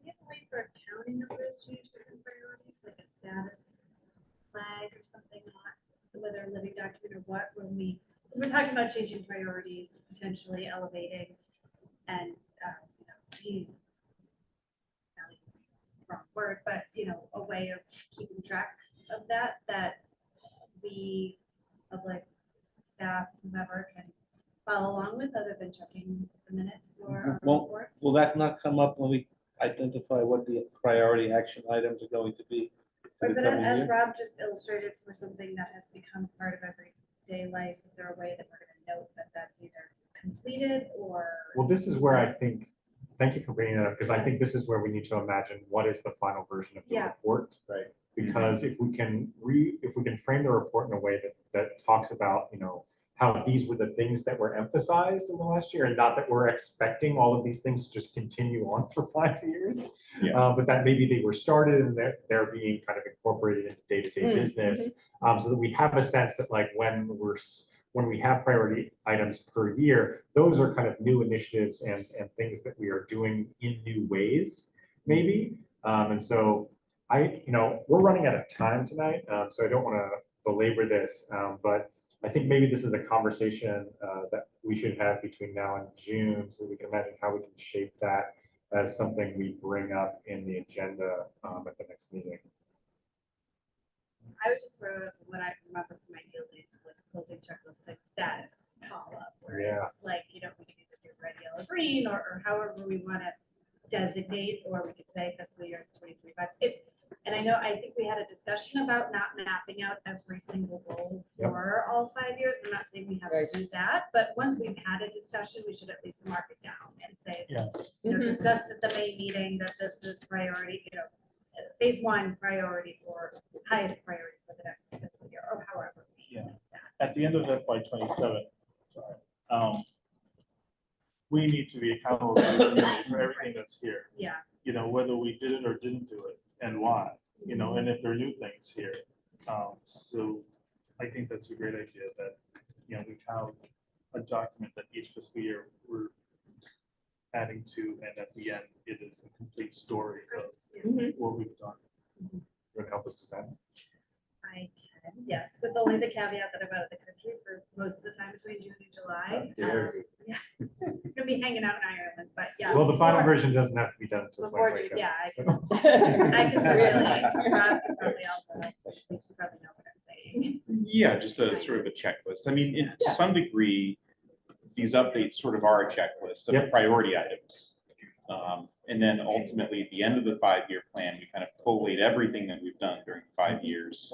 We have a way for accounting of those changes and priorities, like a status flag or something, not whether a living document or what, because we're talking about changing priorities, potentially elevating and, wrong word, but, a way of keeping track of that we, public staff, whomever can follow along with, other than checking the minutes or our reports. Will that not come up when we identify what the priority action items are going to be for the But coming as year? Rob just illustrated, for something that has become part of everyday life, is there a way that we're gonna note that that's either completed or? Well, this is where I think, thank you for bringing that up, because I think this is where we need to imagine what is the final version of the Yeah. report. Right. Because if we can frame the report in a way that talks about, how these were the things that were emphasized in the last year, and not that we're expecting all of these things to just continue on for 5 years. Yeah. But that maybe they were started and they're being kind of incorporated into day-to-day business. So that we have a sense that like when we have priority items per year, those are kind of new initiatives and things that we are doing in new ways, maybe. And so we're running out of time tonight, so I don't want to belabor this, but I think maybe this is a conversation that we should have between now and June, so we can imagine how we can shape that as something we bring up in the agenda at the next meeting. I would just throw up what I remember from my deal days with closing checklist type status follow-up, where Yeah. it's like, we can either do red, yellow, green, or however we want to designate, or we could say fiscal year 2025. And I think we had a discussion about not mapping out every single goal Yep. for all 5 years. I'm not saying we have to do that, but once we've had a discussion, we should at least mark it down and say, Yeah. discussed at the May meeting that this is priority, phase 1 priority for highest priority for the next fiscal year, or however. Yeah. that. At the end of FY 27, sorry, we need to be accountable to the community for everything that's here. Yeah, Whether we did it or didn't do it and why, and if there are new things here. So I think that's a great idea that, we have a document that each fiscal year we're adding to, and at the end, it is a complete story of what we've done. You want to help us design? I can, yes, with only the caveat that I'm out of the country for most of the time between June and July. Yeah, gonna be hanging out in Ireland, but yeah. Well, the final before- version doesn't have to be done until Before, 2027. yeah, I so. I can certainly, Rob can probably also, at least you probably know what I'm saying. Yeah, just a sort of a checklist. I mean, to some degree, these updates sort of are a checklist of Yep. priority items. And then ultimately, at the end of the 5-year plan, we kind of collate everything that we've done during 5 years.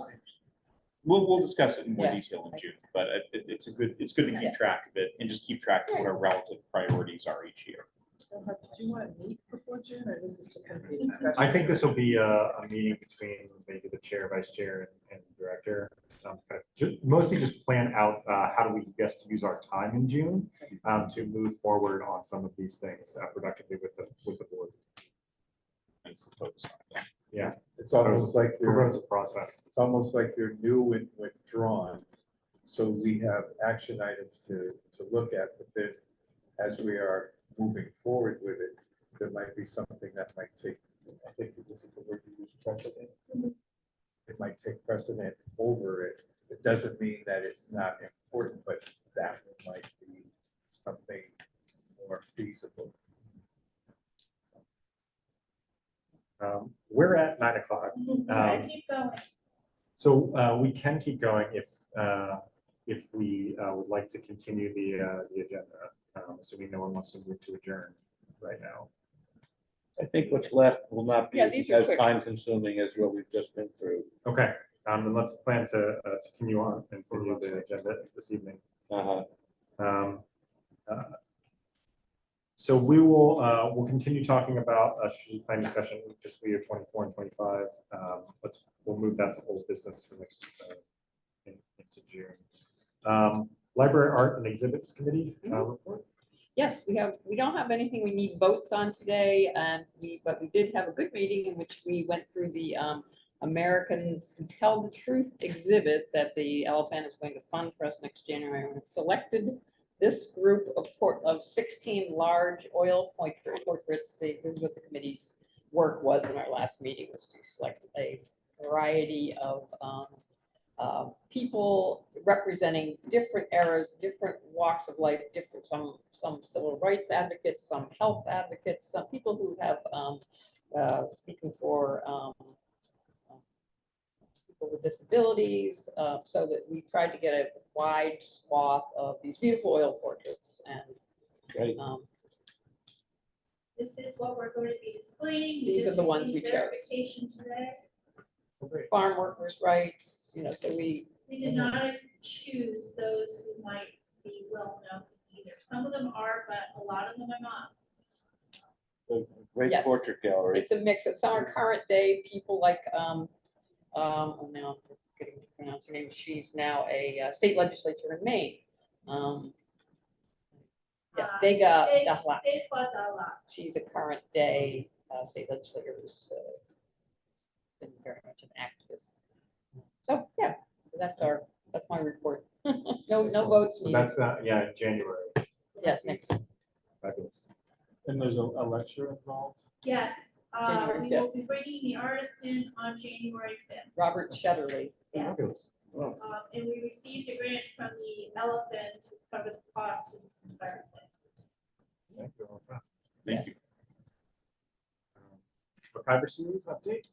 We'll discuss it in more Yeah. detail in June, but it's good to keep track of it and just keep track of what our relative priorities are each year. Do you want to meet before June, or this is just going to be a discussion? I think this will be a meeting between maybe the chair, vice chair, and director. Kind of mostly just plan out how do we best use our time in June to move forward on some of these things productively with the board. And so focus on that. Yeah, It's almost like we're you're, a process. it's almost like you're new and withdrawn. So we have action items to look at, but then as we are moving forward with it, there might be something that might take, I think this is the word you use, precedent. It might take precedent over it. It doesn't mean that it's not important, but that might be something more feasible. We're at 9 o'clock. I keep going. So we can keep going if we would like to continue the agenda, assuming no one wants to move to adjourn right now. I think what's left will not be Yeah, these are as quick. time consuming as what we've just been through. Okay, then let's plan to continue on and continue the agenda this evening. Uh-huh. Um, So we will, we'll continue talking about strategic plan discussion in fiscal year 24 and 25. We'll move that to old business for next, into June. Library Art and Exhibits Committee report. Yes, we don't have anything we need votes on today, but we did have a good meeting in which we went through the Americans Who Tell the Truth exhibit that the LFN is going to fund for us next January. And it's selected this group of 16 large oil portraits. This is what the committee's work was in our last meeting, was to select a variety of people representing different eras, different walks of life, different some civil rights advocates, some health advocates, some people who have speaking for people with disabilities, so that we tried to get a wide swath of these beautiful oil portraits. And Great. This is what we're going to be displaying. These are the ones received we chose. verification today. farm workers' rights, so we. We did not choose those who might be well known either. Some of them are, but a lot of them are not. Great Yes. portrait gallery. It's a mix of some are current day people like, oh, now I'm forgetting to pronounce her name. She's now a state legislator in Maine. Yes, Dega Dahla. She's a current day state legislator who's been very much an activist. So yeah, that's my report. No votes So needed. that's, yeah, in January. Yes, next. Fabulous. And there's a lecture involved. Yes, January we will be bringing the artist in on January 5th. Robert Shetterly. Yes. Fabulous. Oh, And we received a grant from the Elephant to cover the cost of this entire thing. Thank you. Thank you. MacIver series update.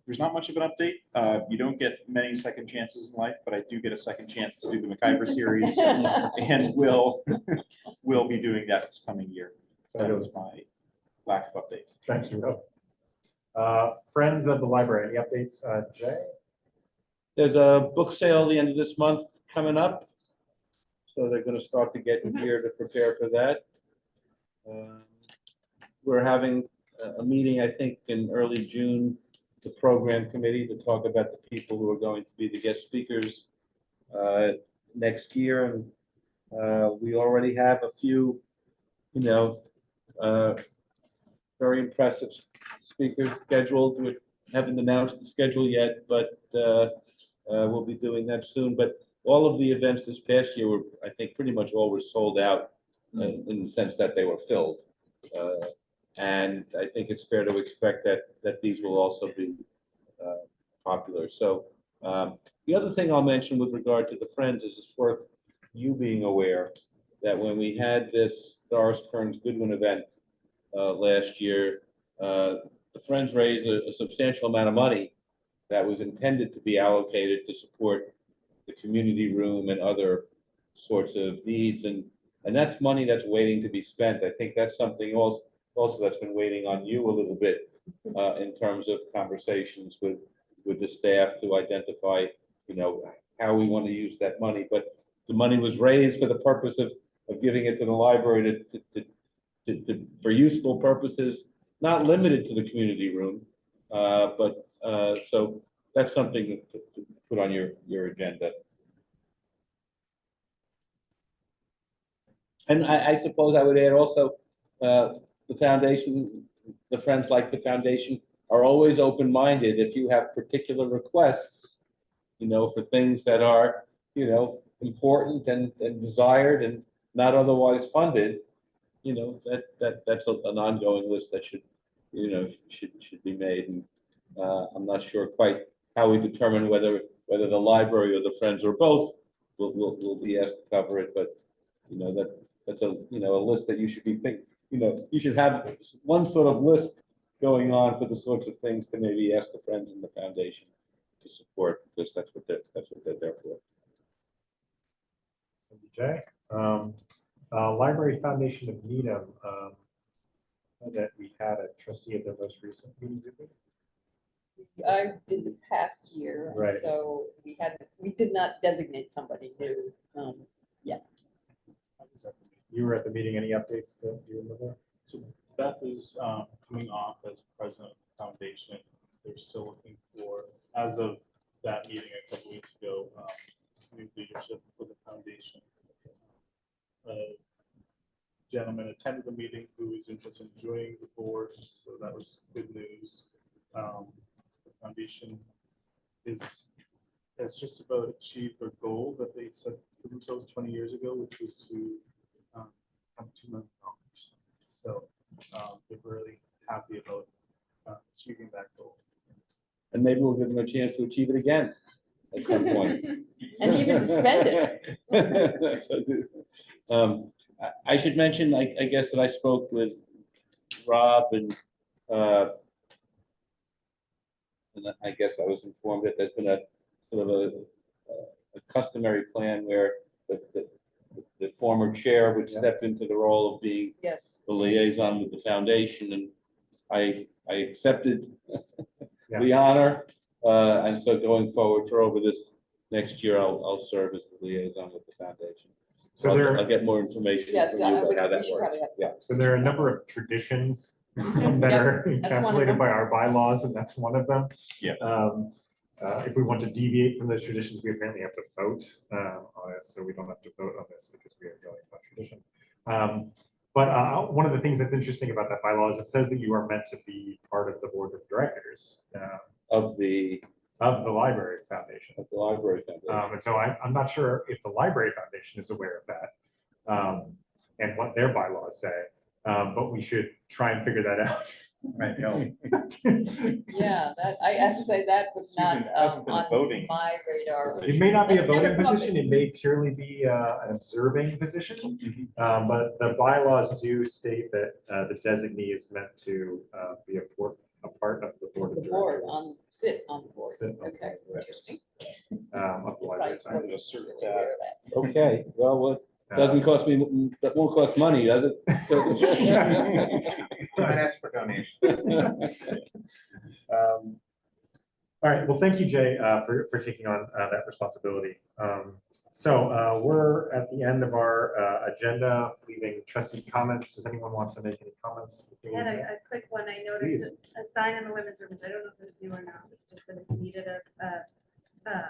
There's not much of an update. You don't get many second chances in life, but I do get a second chance to do the MacIver series, and we'll be doing that this coming year. That was my lack of update. Thank you, Rob. Friends of the Library, any updates, Jay? There's a book sale at the end of this month coming up. So they're going to start to get in gear to prepare for that. We're having a meeting, I think, in early June, the program committee, to talk about the people who are going to be the guest speakers next year. And we already have a few, very impressive speakers scheduled. We haven't announced the schedule yet, but we'll be doing that soon. But all of the events this past year were, I think, pretty much all were sold out in the sense that they were filled. And I think it's fair to expect that these will also be popular. So the other thing I'll mention with regard to the Friends is it's worth you being aware that when we had this Doris Kearns Goodwin event last year, the Friends raised a substantial amount of money that was intended to be allocated to support the community room and other sorts of needs. And that's money that's waiting to be spent. I think that's something also that's been waiting on you a little bit in terms of conversations with the staff to identify, how we want to use that money. But the money was raised for the purpose of giving it to the library for useful purposes, not limited to the community room. But so that's something to put on your agenda. And I suppose I would add also, the foundation, the Friends like the foundation are always open-minded. If you have particular requests, for things that are, important and desired and not otherwise funded, that's an ongoing list that should be made. And I'm not sure quite how we determine whether the library or the Friends or both will be asked to cover it, but that's a list that you should be thinking. You should have one sort of list going on for the sorts of things to maybe ask the Friends and the foundation to support, because that's what they're there for. Thank you, Jay. Library Foundation of Needham. that we had a trustee at the most recent meeting, did we? I did the past year, and Right. so we did not designate somebody new. You were at the meeting, any updates to you remember? So Beth is coming off as president of the foundation. They're still looking for, as of that meeting a couple weeks ago, new leadership for the foundation. A gentleman attended the meeting who is interested in joining the board, so that was good news. The foundation has just about achieved their goal that they set for themselves 20 years ago, which was to have $2 million. So they're really happy about achieving that goal. And maybe we'll give them a chance to achieve it again at some point. And even to spend it. I should mention, I guess that I spoke with Rob and I guess I was informed that there's been a sort of a customary plan where the former chair would step into the role of being Yes. the liaison with the foundation, and I accepted the Yeah. honor. And so going forward for over this next year, I'll serve as the liaison with the foundation. So I'll get more information Yes, from you about how that works. Yeah. So there are a number of traditions that Yep, are that's one of encapsulated them. by our bylaws, and that's one of them. Yeah. If we want to deviate from those traditions, we apparently have to vote on it, so we don't have to vote on this because we are going by tradition. But one of the things that's interesting about that bylaw is it says that you are meant to be part of the board of directors Of the Library Foundation. library foundation. And so I'm not sure if the Library Foundation is aware of that and what their bylaws say, but we should try and figure that out. Right, no. Yeah, that, I have to say that was Susan, not it hasn't been a on voting my radar. It may not be a That's never voting come up position, it may purely be an observing position. But the bylaws do state that the designee is meant to be a part of the board The of board, directors. sit on the board. Sit on the Okay. board of Interesting. Of the library. Besides what Foundation. Just assert you're aware of that. Okay, well, what doesn't cost me, that won't cost money, does it? Might ask for donations. All right, well, thank you, Jay, for taking on that responsibility. So we're at the end of our agenda, leaving trustee comments. Does anyone want to make any comments? I had a quick one. I Please. noticed a sign in the women's room, which I don't know if it's new or not, but it just said it needed a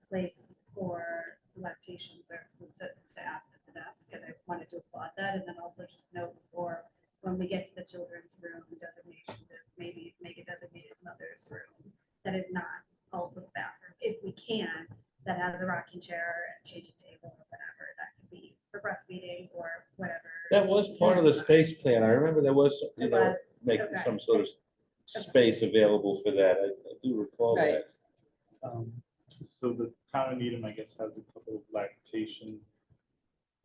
place for lactation services to ask at the desk, and I wanted to applaud that, and then also just note for when we get to the children's room designation, to maybe make a designated mother's room that is not also the bathroom, if we can, that has a rocking chair and changing table or whatever, that could be used for breastfeeding or whatever. That was part of the space plan. I remember there was, It was, making okay. some sort of space available for that. I do recall Right. that. So the town of Needham, I guess, has a couple of lactation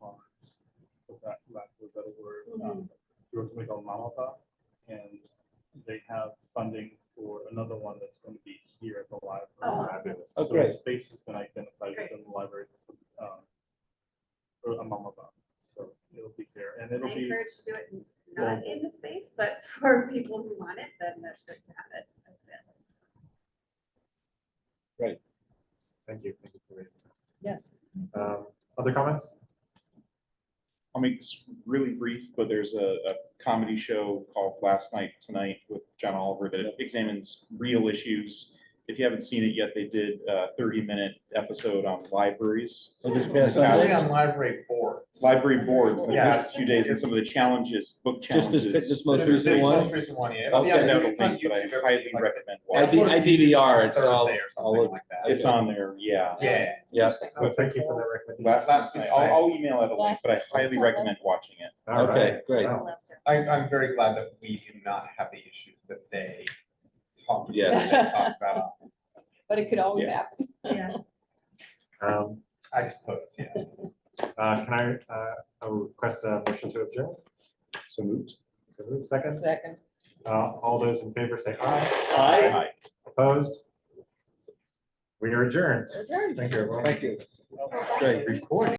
ponds, for that lack of a better word. Through something called Mamata, and they have funding for another one that's going to be here at the library. Oh, awesome. Oh, So great. a space has been identified Great. within the library for a Mamata, so it'll be there, and it'll I be. encourage to do it not in the space, but for people who want it, then that's good to have it as available. Thank you. Thank you for raising Yes. that. Other comments? I'll make this really brief, but there's a comedy show called Last Night Tonight with John Oliver that examines real issues. If you haven't seen it yet, they did a 30-minute episode on libraries. Oh, this past It's Sunday? only on library boards. Library boards in the Yes. past few days and some of the challenges, book Just this challenges. most recent one? Most recent one, yeah. I'll Yeah, send out a it's on link, but I YouTube every highly week, like recommend Yeah, watching. I DVR it, so I'll- Thursday or I'll something look. like that. It's on there, yeah. Yeah. Yeah. Well, thank you for the recommendation. Last night, I'll email out a link, but I highly recommend watching it. All right. Okay, great. Wow. Love to. I'm very glad that we do not have the issues that they talked Yeah. about. But it could always Yeah. happen. Yeah. I suppose, yes. Can I request a motion to adjourn? So moved. So move second. Second. All those in favor say aye. Aye. Opposed? We are adjourned. Adjourned. Thank you, everyone. Thank you. Great. Recording.